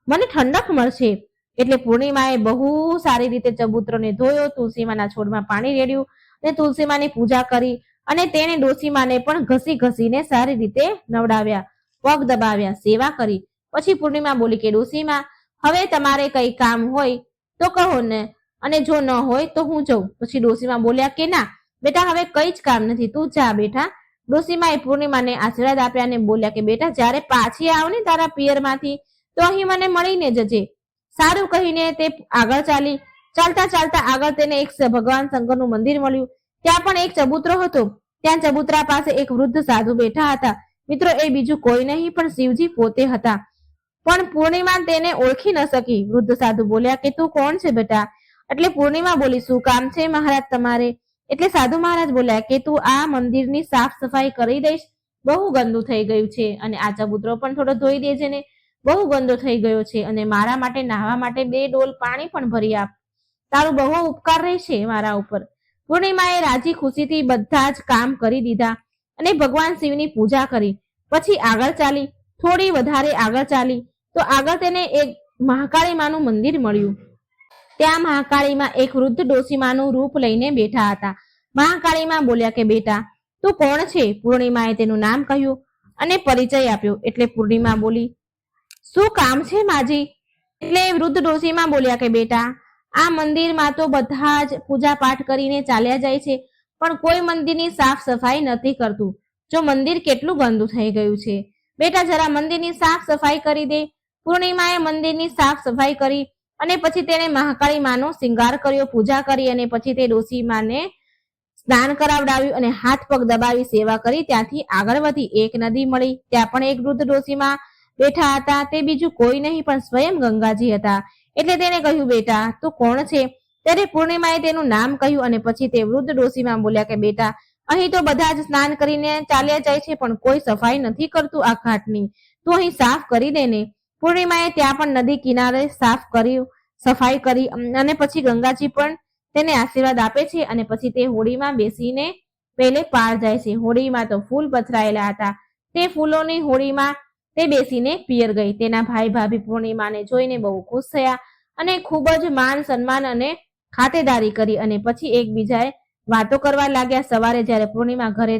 મને ઠંડક મળશે. એટલે પૂર્ણિમાએ બહુ સારી રીતે ચબૂતરોને ધોયો, તુલસીમાના છોડમાં પાણી રેડ્યું અને તુલસીમાની પૂજા કરી અને તેણે ડોશીમાને પણ ઘસી ઘસીને સારી રીતે નવડાવ્યા, પગ દબાવ્યા, સેવા કરી. પછી પૂર્ણિમા બોલી કે ડોશીમા, હવે તમારે કઈ કામ હોય તો કહો ને, અને જો ન હોય તો હું જઉં. પછી ડોશીમા બોલ્યા કે ના બેટા, હવે કઈ જ કામ નથી, તું જા બેટા, ડોશીમાએ પૂર્ણિમાને આશીર્વાદ આપ્યા અને બોલ્યા કે બેટા જ્યારે પાછી આવ ને તારા પિયરમાંથી તો અહીં મને મળીને જજે. સારું કહીને તે આગળ ચાલી. ચાલતા ચાલતા આગળ તેને એક ભગવાન શંકરનું મંદિર મળ્યું. ત્યાં પણ એક ચબૂતરો હતો. ત્યાં ચબૂતરા પાસે એક વૃદ્ધ સાધુ બેઠા હતા. મિત્રો, એ બીજું કોઈ નહીં પણ શિવજી પોતે હતા. પણ પૂર્ણિમા તેને ઓળખી ન શકી. વૃદ્ધ સાધુ બોલ્યા કે તું કોણ છે બેટા? એટલે પૂર્ણિમા બોલી, શું કામ છે મહારાજ તમારે? એટલે સાધુ મહારાજ બોલ્યા કે તું આ મંદિરની સાફ સફાઈ કરી દઈશ, બહુ ગંદુ થઈ ગયું છે, અને આ ચબૂતરો પણ થોડો ધોઈ દેજે ને, બહુ ગંદો થઈ ગયો છે, અને મારા માટે નાહવા માટે 2 ડોલ પાણી પણ ભરી આપ. તારું બહુ ઉપકાર રહેશે મારા ઉપર. પૂર્ણિમાએ રાજી ખુશીથી બધા જ કામ કરી દીધા અને ભગવાન શિવની પૂજા કરી. પછી આગળ ચાલી. થોડી વધારે આગળ ચાલી તો આગળ તેને એક મહાકાળી માનું મંદિર મળ્યું. ત્યાં મહાકાળીમાં એક વૃદ્ધ ડોશીમાનું રૂપ લઈને બેઠા હતા. મહાકાળીમાં બોલ્યા કે બેટા તું કોણ છે? પૂર્ણિમાએ તેનું નામ કહ્યું અને પરિચય આપ્યો. એટલે પૂર્ણિમા બોલી, શું કામ છે માજી? એટલે વૃદ્ધ ડોશીમા બોલ્યા કે બેટા આ મંદિરમાં તો બધા જ પૂજા પાઠ કરીને ચાલ્યા જાય છે, પણ કોઈ મંદિરની સાફ સફાઈ નથી કરતું. જો મંદિર કેટલું ગંદુ થઈ ગયું છે. બેટા જરા મંદિરની સાફ સફાઈ કરી દે. પૂર્ણિમાએ મંદિરની સાફ સફાઈ કરી અને પછી તેને મહાકાળી માનો શિંગાર કર્યો, પૂજા કરી અને પછી તે ડોશીમાને સ્નાન કરાવડાવ્યું અને હાથ પગ દબાવી સેવા કરી. ત્યાંથી આગળ વધી એક નદી મળી. ત્યાં પણ એક વૃદ્ધ ડોશીમા બેઠા હતા. તે બીજું કોઈ નહીં પણ સ્વયં ગંગાજી હતા. એટલે તેને કહ્યું, બેટા તું કોણ છે? ત્યારે પૂર્ણિમાએ તેનું નામ કહ્યું અને પછી તે વૃદ્ધ ડોશીમા બોલ્યા કે બેટા અહીં તો બધા જ સ્નાન કરીને ચાલ્યા જાય છે, પણ કોઈ સફાઈ નથી કરતું આ ઘાટની. તું અહીં સાફ કરી દે ને. પૂર્ણિમાએ ત્યાં પણ નદી કિનારે સાફ કર્યું, સફાઈ કરી અને પછી ગંગાજી પણ તેને આશીર્વાદ આપે છે અને પછી તે હોડીમાં બેસીને પહેલે પાર જાય છે. હોડીમાં તો ફૂલ પથરાયેલા હતા. તે ફૂલોની હોડીમાં તે બેસીને પિયર ગઈ. તેના ભાઈ ભાભી પૂર્ણિમાને જોઈને બહુ ખુશ થયા અને ખૂબ જ માન સન્માન અને ખાતેદારી કરી અને પછી એકબીજાએ વાતો કરવા લાગ્યા. સવારે જ્યારે પૂર્ણિમા ઘરે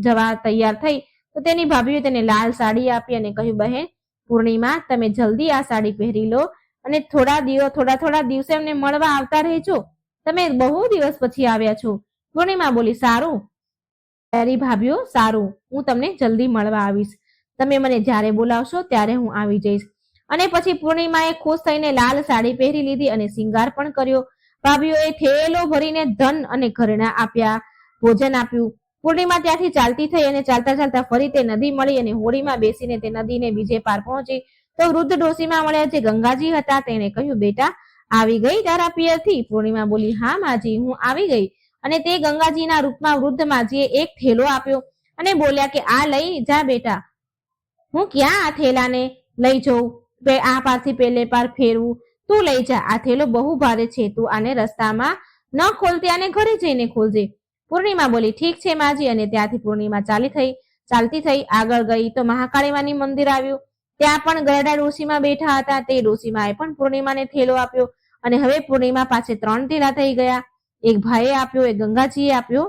જવા તૈયાર થઈ તો તેની ભાભીએ તેને લાલ સાડી આપી અને કહ્યું, બહેન પૂર્ણિમા તમે જલ્દી આ સાડી પહેરી લો અને થોડા દિવસે અમને મળવા આવતા રહેજો. તમે બહુ દિવસ પછી આવ્યા છો. પૂર્ણિમા બોલી, સારું તારી ભાભીઓ, સારું, હું તમને જલ્દી મળવા આવીશ. તમે મને જ્યારે બોલાવશો ત્યારે હું આવી જઈશ. અને પછી પૂર્ણિમાએ ખુશ થઈને લાલ સાડી પહેરી લીધી અને શિંગાર પણ કર્યો. ભાભીઓએ થેલો ભરીને ધન અને ઘરેણાં આપ્યા, ભોજન આપ્યું. પૂર્ણિમા ત્યાંથી ચાલતી થઈ અને ચાલતા ચાલતા ફરી તે નદી મળી અને હોડીમાં બેસીને તે નદીને બીજે પાર પહોંચી તો વૃદ્ધ ડોશીમા મળ્યા જે ગંગાજી હતા. તેને કહ્યું, બેટા આવી ગઈ તારા પિયરથી? પૂર્ણિમા બોલી, હા માજી, હું આવી ગઈ. અને તે ગંગાજીના રૂપમાં વૃદ્ધ માજીએ એક થેલો આપ્યો અને બોલ્યા કે આ લઈ જા બેટા. હું ક્યાં આ થેલાને લઈ જઉં? આ પારથી પેલે પાર ફેરવું? તું લઈ જા. આ થેલો બહુ ભારે છે. તું આને રસ્તામાં ન ખોલતી, આને ઘરે જઈને ખોલજે. પૂર્ણિમા બોલી, ઠીક છે માજી. અને ત્યાંથી પૂર્ણિમા ચાલતી થઈ આગળ ગઈ તો મહાકાળીમાની મંદિર આવ્યું. ત્યાં પણ ગરડા ડોશીમા બેઠા હતા. તે ડોશીમાએ પણ પૂર્ણિમાને થેલો આપ્યો અને હવે પૂર્ણિમા પાસે 3 થેલા થઈ ગયા. એક ભાઈએ આપ્યો, એક ગંગાજીએ આપ્યો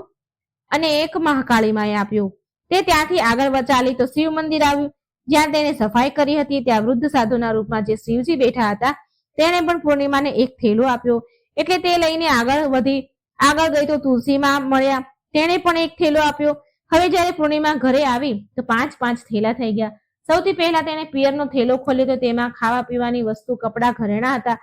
અને એક મહાકાળીમાએ આપ્યો. તે ત્યાંથી આગળ ચાલી તો શિવ મંદિર આવ્યું જ્યાં તેને સફાઈ કરી હતી. ત્યાં વૃદ્ધ સાધુના રૂપમાં જે શિવજી બેઠા હતા તેને પણ પૂર્ણિમાને એક થેલો આપ્યો. એટલે તે લઈને આગળ વધી. આગળ ગઈ તો તુલસીમાં મળ્યા. તેને પણ એક થેલો આપ્યો. હવે જ્યારે પૂર્ણિમા ઘરે આવી તો 5 થેલા થઈ ગયા. સૌથી પહેલા તેને પિયરનો થેલો ખોલ્યો તો તેમાં ખાવા પીવાની વસ્તુ, કપડા, ઘરેણાં હતા.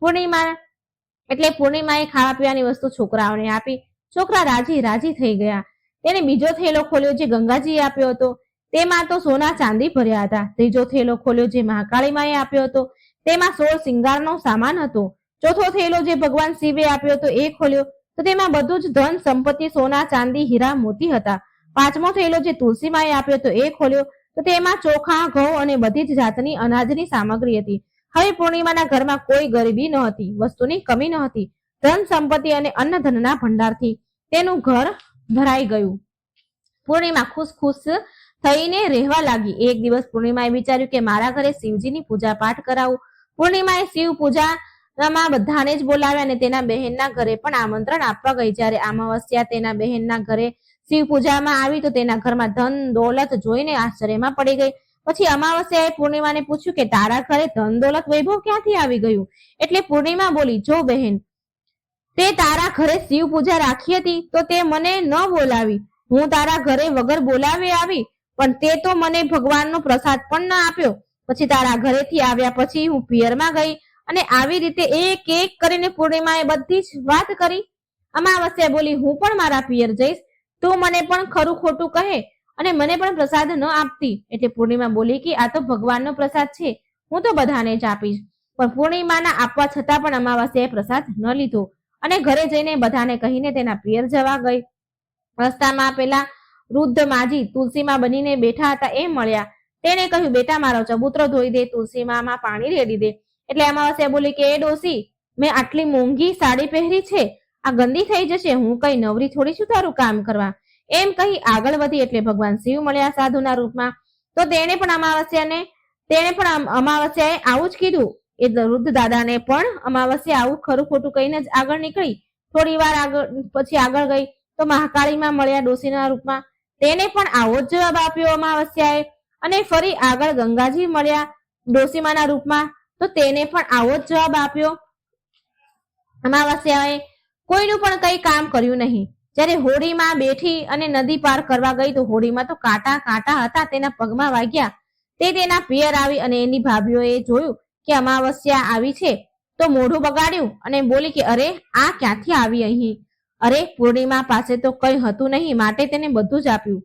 પૂર્ણિમાએ ખાવા પીવાની વસ્તુ છોકરાઓને આપી. છોકરા રાજી થઈ ગયા. તેને બીજો થેલો ખોલ્યો જે ગંગાજીએ આપ્યો હતો. તેમાં તો સોના ચાંદી ભર્યા હતા. ત્રીજો થેલો ખોલ્યો જે મહાકાળીમાએ આપ્યો હતો. તેમાં 16 શિંગારનો સામાન હતો. ચોથો થેલો જે ભગવાન શિવે આપ્યો હતો એ ખોલ્યો તો તેમાં બધું જ ધન સંપત્તિ, સોના ચાંદી, હીરા મોતી હતા. 5મો થેલો જે તુલસીમાએ આપ્યો હતો એ ખોલ્યો તો તેમાં ચોખા, ઘઉં અને બધી જ જાતની અનાજની સામગ્રી હતી. હવે પૂર્ણિમાના ઘરમાં કોઈ ગરીબી ન હતી, વસ્તુની કમી ન હતી. ધન સંપત્તિ અને અન્ન ધનના ભંડારથી તેનું ઘર ભરાઈ ગયું. પૂર્ણિમા ખુશ થઈને રહેવા લાગી. એક દિવસ પૂર્ણિમાએ વિચાર્યું કે મારા ઘરે શિવજીની પૂજા પાઠ કરાવું. પૂર્ણિમાએ શિવ પૂજામાં બધાને જ બોલાવ્યા અને તેના બહેનના ઘરે પણ આમંત્રણ આપવા ગઈ. જ્યારે અમાવસ્યા તેના બહેનના ઘરે શિવ પૂજામાં આવી તો તેના ઘરમાં ધન દોલત જોઈને આશ્ચર્યમાં પડી ગઈ. પછી અમાવસ્યાએ પૂર્ણિમાને પૂછ્યું કે તારા ઘરે ધન દોલત વૈભવ ક્યાંથી આવી ગયું? એટલે પૂર્ણિમા બોલી, જો બહેન, તે તારા ઘરે શિવ પૂજા રાખી હતી તો તે મને ન બોલાવી. હું તારા ઘરે વગર બોલાવે આવી, પણ તે તો મને ભગવાનનો પ્રસાદ પણ ના આપ્યો. પછી તારા ઘરેથી આવ્યા પછી હું પિયરમાં ગઈ અને આવી રીતે એક એક કરીને પૂર્ણિમાએ બધી જ વાત કરી. અમાવસ્યા બોલી, હું પણ મારા પિયર જઈશ, તું મને પણ ખરું ખોટું કહે અને મને પણ પ્રસાદ ન આપતી. એટલે પૂર્ણિમા બોલી કે આ તો ભગવાનનો પ્રસાદ છે, હું તો બધાને જ આપીશ. પણ પૂર્ણિમાના આપવા છતાં પણ અમાવસ્યાએ પ્રસાદ ન લીધો અને ઘરે જઈને બધાને કહીને તેના પિયર જવા ગઈ. રસ્તામાં પેલા વૃદ્ધ માજી તુલસીમાં બનીને બેઠા હતા એ મળ્યા. તેને કહ્યું, બેટા મારો ચબૂતરો ધોઈ દે, તુલસીમાં પાણી રેડી દે. એટલે અમાવસ્યા બોલી કે એ ડોસી, મેં આટલી મોંઘી સાડી પહેરી છે, આ ગંદી થઈ જશે, હું કઈ નવરી થોડી છું તારું કામ કરવા. એમ કહી આગળ વધી. એટલે ભગવાન શિવ મળ્યા સાધુના રૂપમાં. તો તેણે પણ અમાવસ્યાએ આવું જ કીધું. એ વૃદ્ધ દાદાને પણ અમાવસ્યા આવું ખરું ખોટું કહીને જ આગળ નીકળી. થોડી વાર પછી આગળ ગઈ તો મહાકાળીમાં મળ્યા ડોસીના રૂપમાં. તેને પણ આવો જ જવાબ આપ્યો અમાવસ્યાએ. અને ફરી આગળ ગંગાજી મળ્યા ડોસીમાના રૂપમાં, તો તેને પણ આવો જ જવાબ આપ્યો. અમાવસ્યાએ કોઈનું પણ કઈ કામ કર્યું નહીં. જ્યારે હોડીમાં બેઠી અને નદી પાર કરવા ગઈ તો હોડીમાં તો કાંટા હતા, તેના પગમાં વાગ્યા. તે તેના પિયર આવી અને એની ભાભીઓએ જોયું કે અમાવસ્યા આવી છે તો મોઢું બગાડ્યું અને બોલી કે અરે આ ક્યાંથી આવી અહીં? અરે પૂર્ણિમા પાસે તો કઈ હતું નહીં, માટે તેને બધું જ આપ્યું,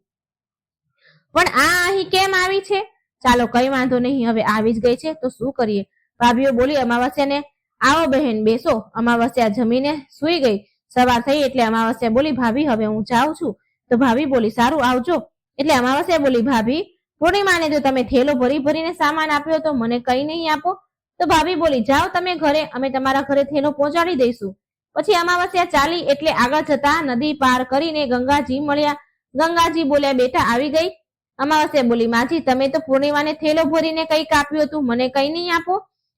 પણ આ અહીં કેમ આવી છે? ચાલો કઈ વાંધો નહીં, હવે આવી જ ગઈ છે તો શું કરીએ? ભાભીઓ બોલી અમાવસ્યાને, આવો બહેન બેસો. અમાવસ્યા જમીને સુઈ ગઈ. સવાર થઈ એટલે અમાવસ્યા બોલી, ભાભી હવે હું જાઉં છું. તો ભાભી બોલી, સારું આવજો. એટલે અમાવસ્યા બોલી, ભાભી પૂર્ણિમાને જો તમે થેલો ભરી ભરીને સામાન આપ્યો તો મને કઈ નહીં આપો? તો ભાભી બોલી, જાઓ તમે ઘરે, અમે તમારા ઘરે થેલો પહોંચાડી દઈશું. પછી અમાવસ્યા ચાલી એટલે આગળ જતા નદી પાર કરીને ગંગાજી મળ્યા. ગંગાજી બોલ્યા, બેટા આવી ગઈ? અમાવસ્યા બોલી, માજી તમે તો પૂર્ણિમાને થેલો ભરીને કઈક આપ્યું હતું, મને કઈ નહીં આપો?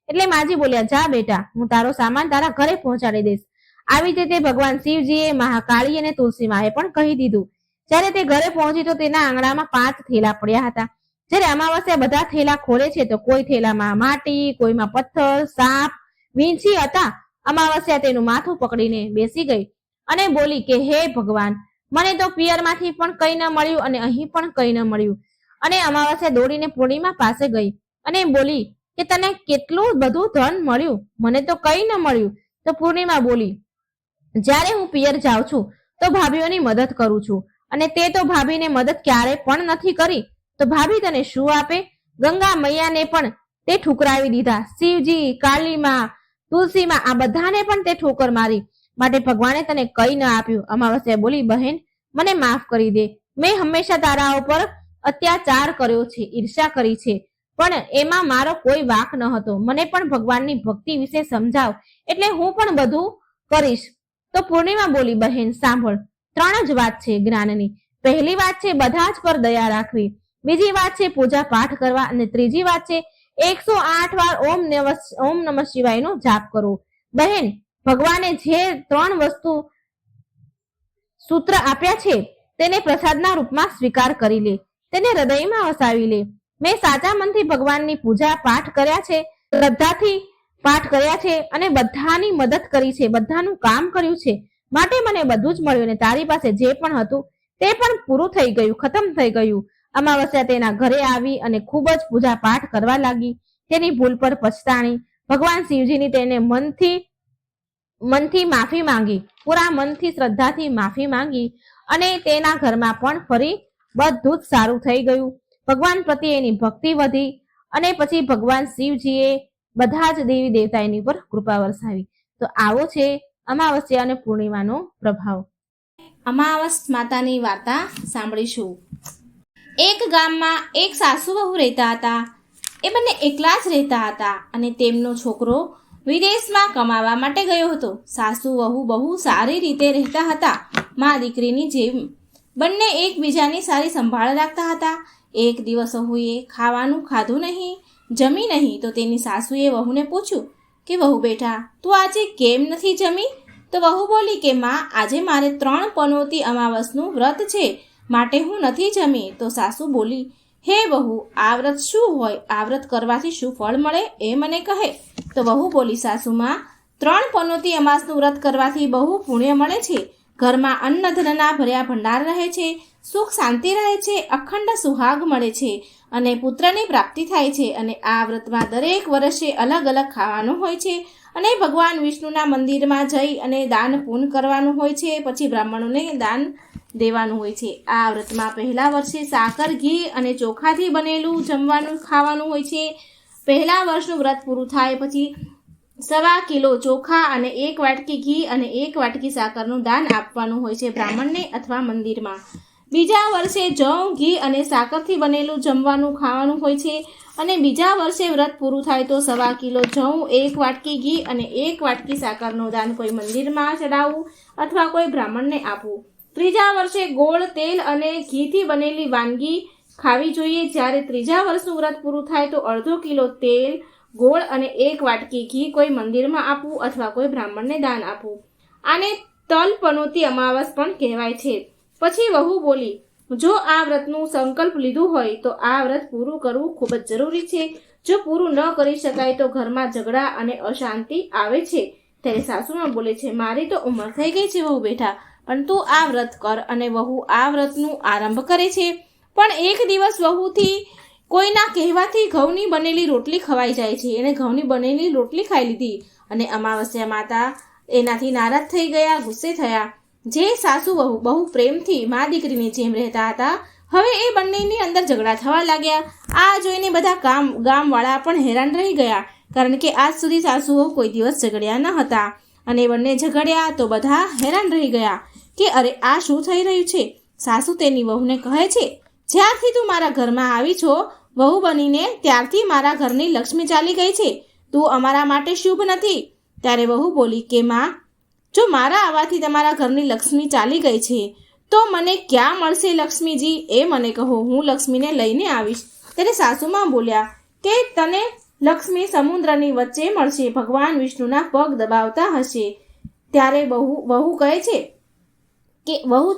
એટલે માજી બોલ્યા, જા બેટા, હું તારો સામાન તારા ઘરે પહોંચાડી દઈશ. આવી રીતે ભગવાન શિવજીએ, મહાકાળી અને તુલસીમાએ પણ કહી દીધું. જ્યારે તે ઘરે પહોંચી તો તેના આંગણામાં 5 થેલા પડ્યા હતા. જ્યારે અમાવસ્યા બધા થેલા ખોલે છે તો કોઈ થેલામાં માટી, કોઈમાં પથ્થર, સાપ, વીંછી હતા. અમાવસ્યા તેનું માથું પકડીને બેસી ગઈ અને બોલી કે હે ભગવાન, મને તો પિયરમાંથી પણ કઈ ન મળ્યું અને અહીં પણ કઈ ન મળ્યું. અને અમાવસ્યા દોડીને પૂર્ણિમા પાસે ગઈ અને બોલી કે તને કેટલું બધું ધન મળ્યું, મને તો કઈ ન મળ્યું. તો પૂર્ણિમા બોલી, જ્યારે હું પિયર જાઉં છું તો ભાભીઓની મદદ કરું છું અને તે તો ભાભીને મદદ ક્યારે પણ નથી કરી, તો ભાભી તને શું આપે? ગંગા મૈયાને પણ તે ઠુકરાવી દીધા. શિવજી, કાલીમાં, તુલસીમાં આ બધાને પણ તે ઠોકર મારી, માટે ભગવાને તને કઈ ન આપ્યું. અમાવસ્યા બોલી, બહેન મને માફ કરી દે, મેં હંમેશા તારા ઉપર અત્યાચાર કર્યો છે, ઈર્ષા કરી છે, પણ એમાં મારો કોઈ વાંક ન હતો. મને પણ ભગવાનની ભક્તિ વિશે સમજાવ, એટલે હું પણ બધું કરીશ. તો પૂર્ણિમા બોલી, બહેન સાંભળ, 3 જ વાત છે જ્ઞાનની. પહેલી વાત છે બધા જ પર દયા રાખવી, બીજી વાત છે પૂજા પાઠ કરવા અને ત્રીજી વાત છે 108 વાર ઓમ નમઃ શિવાયનો જાપ કરવો. બહેન, ભગવાને જે 3 વસ્તુ સૂત્ર આપ્યા છે તેને પ્રસાદના રૂપમાં સ્વીકાર કરી લે, તેને હૃદયમાં વસાવી લે. મેં સાચા મનથી ભગવાનની પૂજા પાઠ કર્યા છે, શ્રદ્ધાથી પાઠ કર્યા છે અને બધાની મદદ કરી છે, બધાનું કામ કર્યું છે, માટે મને બધું જ મળ્યું અને તારી પાસે જે પણ હતું તે પણ પૂરું થઈ ગયું, ખતમ થઈ ગયું. અમાવસ્યા તેના ઘરે આવી અને ખૂબ જ પૂજા પાઠ કરવા લાગી. તેની ભૂલ પર પછતાણી. ભગવાન શિવજીની તેને મનથી માફી માંગી, પૂરા મનથી શ્રદ્ધાથી માફી માંગી અને તેના ઘરમાં પણ ફરી બધું જ સારું થઈ ગયું. ભગવાન પ્રત્યે એની ભક્તિ વધી અને પછી ભગવાન શિવજીએ બધા જ દેવી દેવતા એની પર કૃપા વરસાવી. તો આવો છે અમાવસ્યા અને પૂર્ણિમાનો પ્રભાવ. અમાવસ માતાની વાર્તા સાંભળીશું. એક ગામમાં એક સાસુ વહુ રહેતા હતા. એ બંને એકલા જ રહેતા હતા અને તેમનો છોકરો વિદેશમાં કમાવા માટે ગયો હતો. સાસુ વહુ બહુ સારી રીતે રહેતા હતા, મા દીકરીની જેમ. બંને એકબીજાની સારી સંભાળ રાખતા હતા. એક દિવસ વહુએ ખાવાનું ખાધું નહીં, જમી નહીં, તો તેની સાસુએ વહુને પૂછ્યું કે વહુ બેટા, તું આજે કેમ નથી જમી? તો વહુ બોલી કે માં, આજે મારે 3 પનોતી અમાવસનું વ્રત છે, માટે હું નથી જમી. તો સાસુ બોલી, હે વહુ, આ વ્રત શું હોય? આ વ્રત કરવાથી શું ફળ મળે એ મને કહે. તો વહુ બોલી, સાસુમાં 3 પનોતી અમાસનું વ્રત કરવાથી બહુ પુણ્ય મળે છે, ઘરમાં અન્ન ધનના ભર્યા ભંડાર રહે છે, સુખ શાંતિ રહે છે, અખંડ સુહાગ મળે છે અને પુત્રની પ્રાપ્તિ થાય છે. અને આ વ્રતમાં દરેક વર્ષે અલગ અલગ ખાવાનું હોય છે અને ભગવાન વિષ્ણુના મંદિરમાં જઈ અને દાન પૂન કરવાનું હોય છે, પછી બ્રાહ્મણોને દાન દેવાનું હોય છે. આ વ્રતમાં પહેલા વર્ષે સાકર, ઘી અને ચોખાથી બનેલું જમવાનું ખાવાનું હોય છે. પહેલા વર્ષનું વ્રત પૂરું થાય પછી 1.25 કિલો ચોખા અને 1 વાટકી ઘી અને 1 વાટકી સાકરનું દાન આપવાનું હોય છે બ્રાહ્મણને અથવા મંદિરમાં. બીજા વર્ષે જવ, ઘી અને સાકરથી બનેલું જમવાનું ખાવાનું હોય છે અને બીજા વર્ષે વ્રત પૂરું થાય તો 1.25 કિલો જવ, 1 વાટકી ઘી અને 1 વાટકી સાકરનું દાન કોઈ મંદિરમાં ચડાવવું અથવા કોઈ બ્રાહ્મણને આપવું. ત્રીજા વર્ષે ગોળ, તેલ અને ઘીથી બનેલી વાનગી ખાવી જોઈએ. જ્યારે ત્રીજા વર્ષનું વ્રત પૂરું થાય તો 1/2 કિલો તેલ, ગોળ અને 1 વાટકી ઘી કોઈ મંદિરમાં આપવું અથવા કોઈ બ્રાહ્મણને દાન આપવું. આને તલ પનોતી અમાવસ પણ કહેવાય છે. પછી વહુ બોલી, જો આ વ્રતનું સંકલ્પ લીધું હોય તો આ વ્રત પૂરું કરવું ખૂબ જ જરૂરી છે. જો પૂરું ન કરી શકાય તો ઘરમાં ઝઘડા અને અશાંતિ આવે છે. ત્યારે સાસુમાં બોલે છે, મારી તો ઉંમર થઈ ગઈ છે વહુ બેઠા, પણ તું આ વ્રત કર. અને વહુ આ વ્રતનું આરંભ કરે છે. પણ એક દિવસ વહુથી કોઈના કહેવાથી ઘઉંની બનેલી રોટલી ખવાઈ જાય છે. એણે ઘઉંની બનેલી રોટલી ખાઈ લીધી અને અમાવસ્યા માતા એનાથી નારાજ થઈ ગયા, ગુસ્સે થયા. જે સાસુ વહુ બહુ પ્રેમથી મા દીકરીની જેમ રહેતા હતા, હવે એ બંનેની અંદર ઝઘડા થવા લાગ્યા. આ જોઈને બધા ગામવાળા પણ હેરાન રહી ગયા, કારણ કે આજ સુધી સાસુ વહુ કોઈ દિવસ ઝઘડ્યા ન હતા અને બંને ઝઘડ્યા તો બધા હેરાન રહી ગયા કે અરે આ શું થઈ રહ્યું છે. સાસુ તેની વહુને કહે છે, જ્યારથી તું મારા ઘરમાં આવી છો વહુ બનીને, ત્યારથી મારા ઘરની લક્ષ્મી ચાલી ગઈ છે. તું અમારા માટે શુભ નથી. ત્યારે વહુ બોલી કે માં, જો મારા આવવાથી તમારા ઘરની લક્ષ્મી ચાલી ગઈ છે તો મને ક્યાં મળશે લક્ષ્મીજી, એ મને કહો, હું લક્ષ્મીને લઈને આવીશ. ત્યારે સાસુમાં બોલ્યા કે તને લક્ષ્મી સમુદ્રની વચ્ચે મળશે, ભગવાન વિષ્ણુના પગ દબાવતા હશે. ત્યારે વહુ કહે છે કે વહુ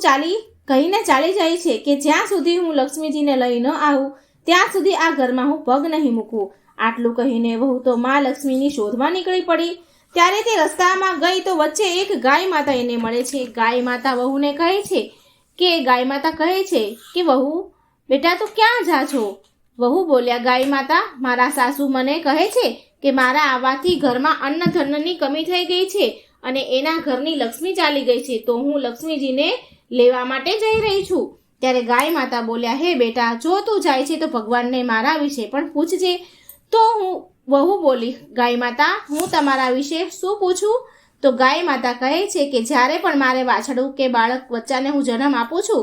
કહીને ચાલી જાય છે કે જ્યાં સુધી હું લક્ષ્મીજીને લઈ ન આવું ત્યાં સુધી આ ઘરમાં હું પગ નહીં મૂકું. આટલું કહીને વહુ તો મા લક્ષ્મીની શોધમાં નીકળી પડી. ત્યારે તે રસ્તામાં ગઈ તો વચ્ચે એક ગાય માતા એને મળે છે. ગાય માતા વહુને કહે છે કે વહુ બેટા તું ક્યાં જા છો? વહુ બોલ્યા, ગાય માતા, મારા સાસુ મને કહે છે કે મારા આવવાથી ઘરમાં અન્ન ધનની કમી થઈ ગઈ છે અને એના ઘરની લક્ષ્મી ચાલી ગઈ છે, તો હું લક્ષ્મીજીને લેવા માટે જઈ રહી છું. ત્યારે ગાય માતા બોલ્યા, હે બેટા, જો તું જાય છે તો ભગવાનને મારા વિશે પણ પૂછજે. તો વહુ બોલી, ગાય માતા, હું તમારા વિશે શું પૂછું? તો ગાય માતા કહે છે કે જ્યારે પણ મારે વાછડું કે બાળક બચ્ચાને હું જન્મ આપું છું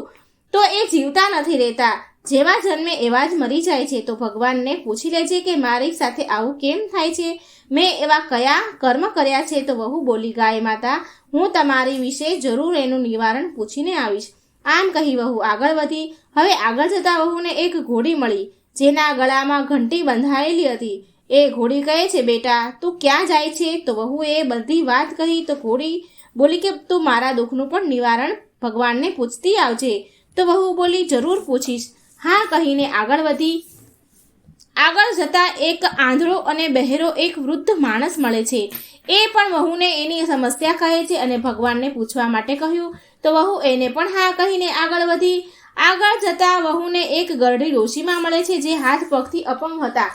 તો એ જીવતા નથી રહેતા, જેવા જન્મે એવા જ મરી જાય છે. તો ભગવાનને પૂછી લેજે કે મારી સાથે આવું કેમ થાય છે, મેં એવા કયા કર્મ કર્યા છે. તો વહુ બોલી, ગાય માતા, હું તમારી વિશે જરૂર એનું નિવારણ પૂછીને આવીશ. આમ કહી વહુ આગળ વધી. હવે આગળ જતા વહુને એક ઘોડી મળી, જેના ગળામાં ઘંટી બંધાયેલી હતી. એ ઘોડી કહે છે, બેટા તું ક્યાં જાય છે? તો વહુએ બધી વાત કહી. તો ઘોડી બોલી કે તું મારા દુઃખનું પણ નિવારણ ભગવાનને પૂછતી આવજે. તો વહુ બોલી, જરૂર પૂછીશ. હા કહીને આગળ વધી. આગળ જતા એક આંધળો અને બહેરો એક વૃદ્ધ માણસ મળે છે. એ પણ વહુને એની સમસ્યા કહે છે અને ભગવાનને પૂછવા માટે કહ્યું. તો વહુ એને પણ હા કહીને આગળ વધી. આગળ જતા વહુને એક ગરડી ડોશીમાં મળે છે, જે હાથ પગથી અપંગ હતા.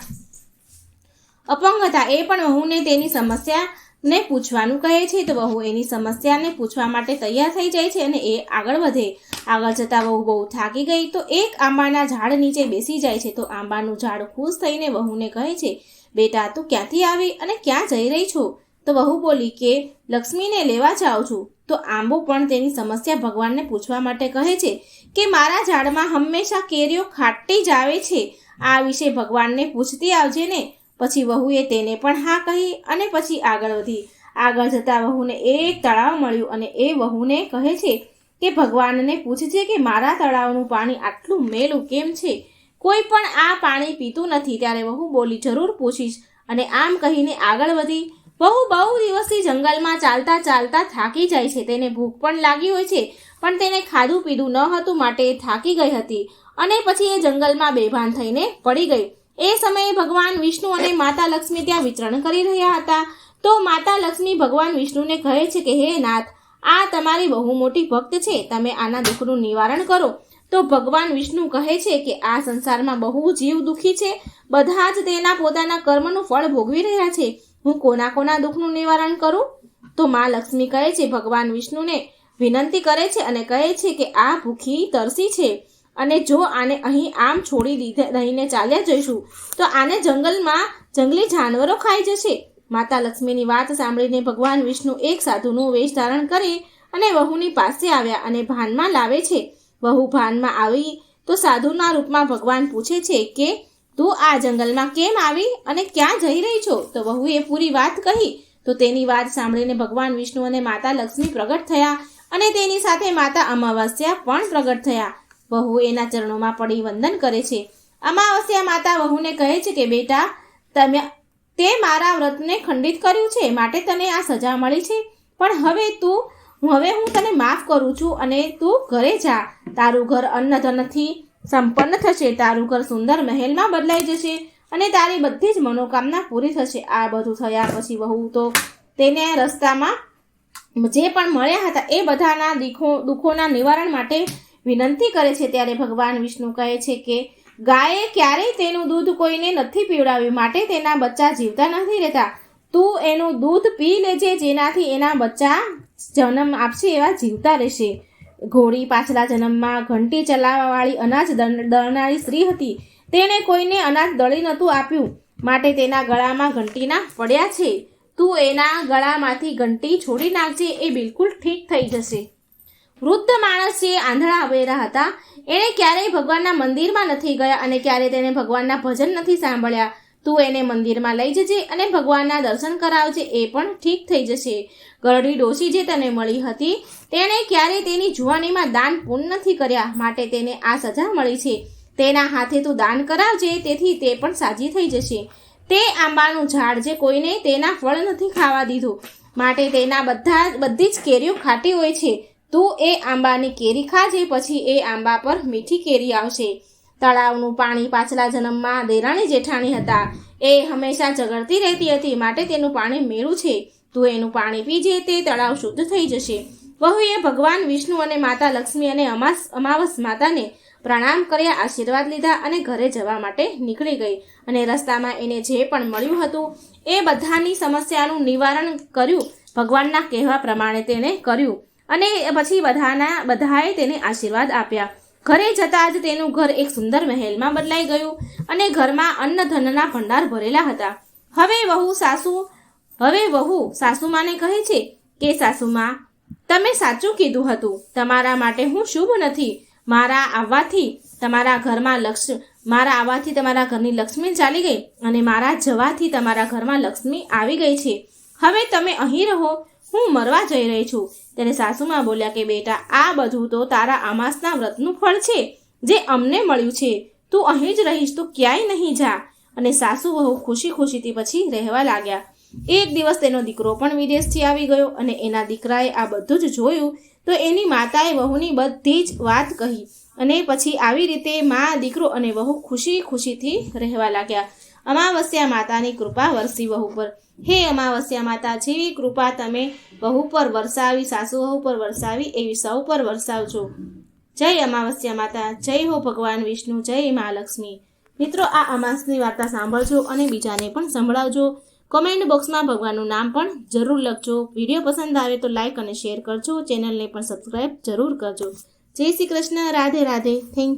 એ પણ વહુને તેની સમસ્યાને પૂછવાનું કહે છે. તો વહુ એની સમસ્યાને પૂછવા માટે તૈયાર થઈ જાય છે અને એ આગળ વધે. આગળ જતા વહુ બહુ થાકી ગઈ તો એક આંબાના ઝાડ નીચે બેસી જાય છે. તો આંબાનું ઝાડ ખુશ થઈને વહુને કહે છે, બેટા તું ક્યાંથી આવી અને ક્યાં જઈ રહી છો? તો વહુ બોલી કે લક્ષ્મીને લેવા જાઉં છું. તો આંબો પણ તેની સમસ્યા ભગવાનને પૂછવા માટે કહે છે કે મારા ઝાડમાં હંમેશા કેરીઓ ખાટી જ આવે છે, આ વિશે ભગવાનને પૂછતી આવજે ને. પછી વહુએ તેને પણ હા કહી અને પછી આગળ વધી. આગળ જતા વહુને એક તળાવ મળ્યું અને એ વહુને કહે છે કે ભગવાનને પૂછજે કે મારા તળાવનું પાણી આટલું મેલું કેમ છે, કોઈ પણ આ પાણી પીતું નથી. ત્યારે વહુ બોલી, જરૂર પૂછીશ. અને આમ કહીને આગળ વધી. વહુ બહુ દિવસથી જંગલમાં ચાલતા ચાલતા થાકી જાય છે. તેને ભૂખ પણ લાગી હોય છે, પણ તેને ખાધું પીધું ન હતું માટે એ થાકી ગઈ હતી અને પછી એ જંગલમાં બેભાન થઈને પડી ગઈ. એ સમયે ભગવાન વિષ્ણુ અને માતા લક્ષ્મી ત્યાં વિચરણ કરી રહ્યા હતા. તો માતા લક્ષ્મી ભગવાન વિષ્ણુને કહે છે કે હે નાથ, આ તમારી બહુ મોટી ભક્ત છે, તમે આના દુઃખનું નિવારણ કરો. તો ભગવાન વિષ્ણુ કહે છે કે આ સંસારમાં બહુ જીવ દુઃખી છે, બધા જ તેના પોતાના કર્મનું ફળ ભોગવી રહ્યા છે. હું કોના દુઃખનું નિવારણ કરું? તો મા લક્ષ્મી કહે છે, ભગવાન વિષ્ણુને વિનંતી કરે છે અને કહે છે કે આ ભૂખી તરસી છે, અને જો આને અહીં આમ છોડી દઈને ચાલ્યા જઈશું તો આને જંગલમાં જંગલી જાનવરો ખાઈ જશે. માતા લક્ષ્મીની વાત સાંભળીને ભગવાન વિષ્ણુ એક સાધુનું વેશ ધારણ કરી અને વહુની પાસે આવ્યા અને ભાનમાં લાવે છે. વહુ ભાનમાં આવી તો સાધુના રૂપમાં ભગવાન પૂછે છે કે તું આ જંગલમાં કેમ આવી અને ક્યાં જઈ રહી છો? તો વહુએ પૂરી વાત કહી. તો તેની વાત સાંભળીને ભગવાન વિષ્ણુ અને માતા લક્ષ્મી પ્રગટ થયા અને તેની સાથે માતા અમાવસ્યા પણ પ્રગટ થયા. વહુ એના ચરણોમાં પડી વંદન કરે છે. અમાવસ્યા માતા વહુને કહે છે કે બેટા, તે મારા વ્રતને ખંડિત કર્યું છે, માટે તને આ સજા મળી છે. પણ હવે હું તને માફ કરું છું અને તું ઘરે જા. તારું ઘર અન્નધનથી સંપન્ન થશે, તારું ઘર સુંદર મહેલમાં બદલાઈ જશે અને તારી બધી જ મનોકામના પૂરી થશે. આ બધું થયા પછી વહુ તો તેને રસ્તામાં જે પણ મળ્યા હતા એ બધાના દુઃખોના નિવારણ માટે વિનંતી કરે છે. ત્યારે ભગવાન વિષ્ણુ કહે છે કે ગાયે ક્યારેય તેનું દૂધ કોઈને નથી પીવડાવ્યું, માટે તેના બચ્ચા જીવતા નથી રહેતા. તું એનું દૂધ પી લેજે, જેનાથી એના બચ્ચા જન્મ આપશે એવા જીવતા રહેશે. ઘોડી પાછલા જન્મમાં ઘંટી ચલાવવાવાળી અનાજ દળનારી સ્ત્રી હતી. તેણે કોઈને અનાજ દળી નહોતું આપ્યું, માટે તેના ગળામાં ઘંટીના પડ્યા છે. તું એના ગળામાંથી ઘંટી છોડી નાખજે, એ બિલકુલ ઠીક થઈ જશે. વૃદ્ધ માણસ જે આંધળા અવેરા હતા, એણે ક્યારેય ભગવાનના મંદિરમાં નથી ગયા અને ક્યારેય તેને ભગવાનના ભજન નથી સાંભળ્યા. તું એને મંદિરમાં લઈ જજે અને ભગવાનના દર્શન કરાવજે, એ પણ ઠીક થઈ જશે. ગરડી ડોશી જે તને મળી હતી, તેણે ક્યારેય તેની જુવાનીમાં દાન પુણ્ય નથી કર્યા, માટે તેને આ સજા મળી છે. તેના હાથે તું દાન કરાવજે, તેથી તે પણ સાજી થઈ જશે. તે આંબાનું ઝાડ જે કોઈને તેના ફળ નથી ખાવા દીધું, માટે તેના બધી જ કેરીઓ ખાટી હોય છે. તું એ આંબાની કેરી ખાજે, પછી એ આંબા પર મીઠી કેરી આવશે. તળાવનું પાણી પાછલા જન્મમાં દેરાણી જેઠાણી હતા, એ હંમેશા ઝઘડતી રહેતી હતી, માટે તેનું પાણી મેળું છે. તું એનું પાણી પીજે, તે તળાવ શુદ્ધ થઈ જશે. વહુએ ભગવાન વિષ્ણુ અને માતા લક્ષ્મી અને અમાવસ માતાને પ્રણામ કર્યા, આશીર્વાદ લીધા અને ઘરે જવા માટે નીકળી ગઈ. અને રસ્તામાં એને જે પણ મળ્યું હતું એ બધાની સમસ્યાનું નિવારણ કર્યું. ભગવાનના કહેવા પ્રમાણે તેણે કર્યું અને પછી બધાએ તેને આશીર્વાદ આપ્યા. ઘરે જતાં જ તેનું ઘર એક સુંદર મહેલમાં બદલાઈ ગયું અને ઘરમાં અન્ન ધનના ભંડાર ભરેલા હતા. હવે વહુ સાસુમાને કહે છે કે સાસુમા, તમે સાચું કીધું હતું, તમારા માટે હું શુભ નથી. મારા આવવાથી તમારા ઘરની લક્ષ્મી ચાલી ગઈ અને મારા જવાથી તમારા ઘરમાં લક્ષ્મી આવી ગઈ છે. હવે તમે અહીં રહો, હું મરવા જઈ રહી છું. ત્યારે સાસુમાં બોલ્યા કે બેટા, આ બધું તો તારા અમાસના વ્રતનું ફળ છે જે અમને મળ્યું છે. તું અહીં જ રહીશ, તું ક્યાંય નહીં જા. અને સાસુ વહુ ખુશીથી પછી રહેવા લાગ્યા. એક દિવસ તેનો દીકરો પણ વિદેશથી આવી ગયો અને એના દીકરાએ આ બધું જ જોયું. તો એની માતાએ વહુની બધી જ વાત કહી અને પછી આવી રીતે મા, દીકરો અને વહુ ખુશીથી રહેવા લાગ્યા. અમાવસ્યા માતાની કૃપા વરસી વહુ પર. હે અમાવસ્યા માતા, જેવી કૃપા તમે વહુ પર વરસાવી, સાસુ વહુ પર વરસાવી, એવી સૌ પર વરસાવજો. જય અમાવસ્યા માતા, જય હો ભગવાન વિષ્ણુ, જય મા લક્ષ્મી. મિત્રો, આ અમાસની વાર્તા સાંભળજો અને બીજાને પણ સંભળાવજો. કોમેન્ટ બોક્સમાં ભગવાનનું નામ પણ જરૂર લખજો. વિડીયો પસંદ આવે તો લાઇક અને શેર કરજો. ચેનલને પણ સબસ્ક્રાઈબ જરૂર કરજો. જય શ્રી કૃષ્ણ. રાધે રાધે. થેન્ક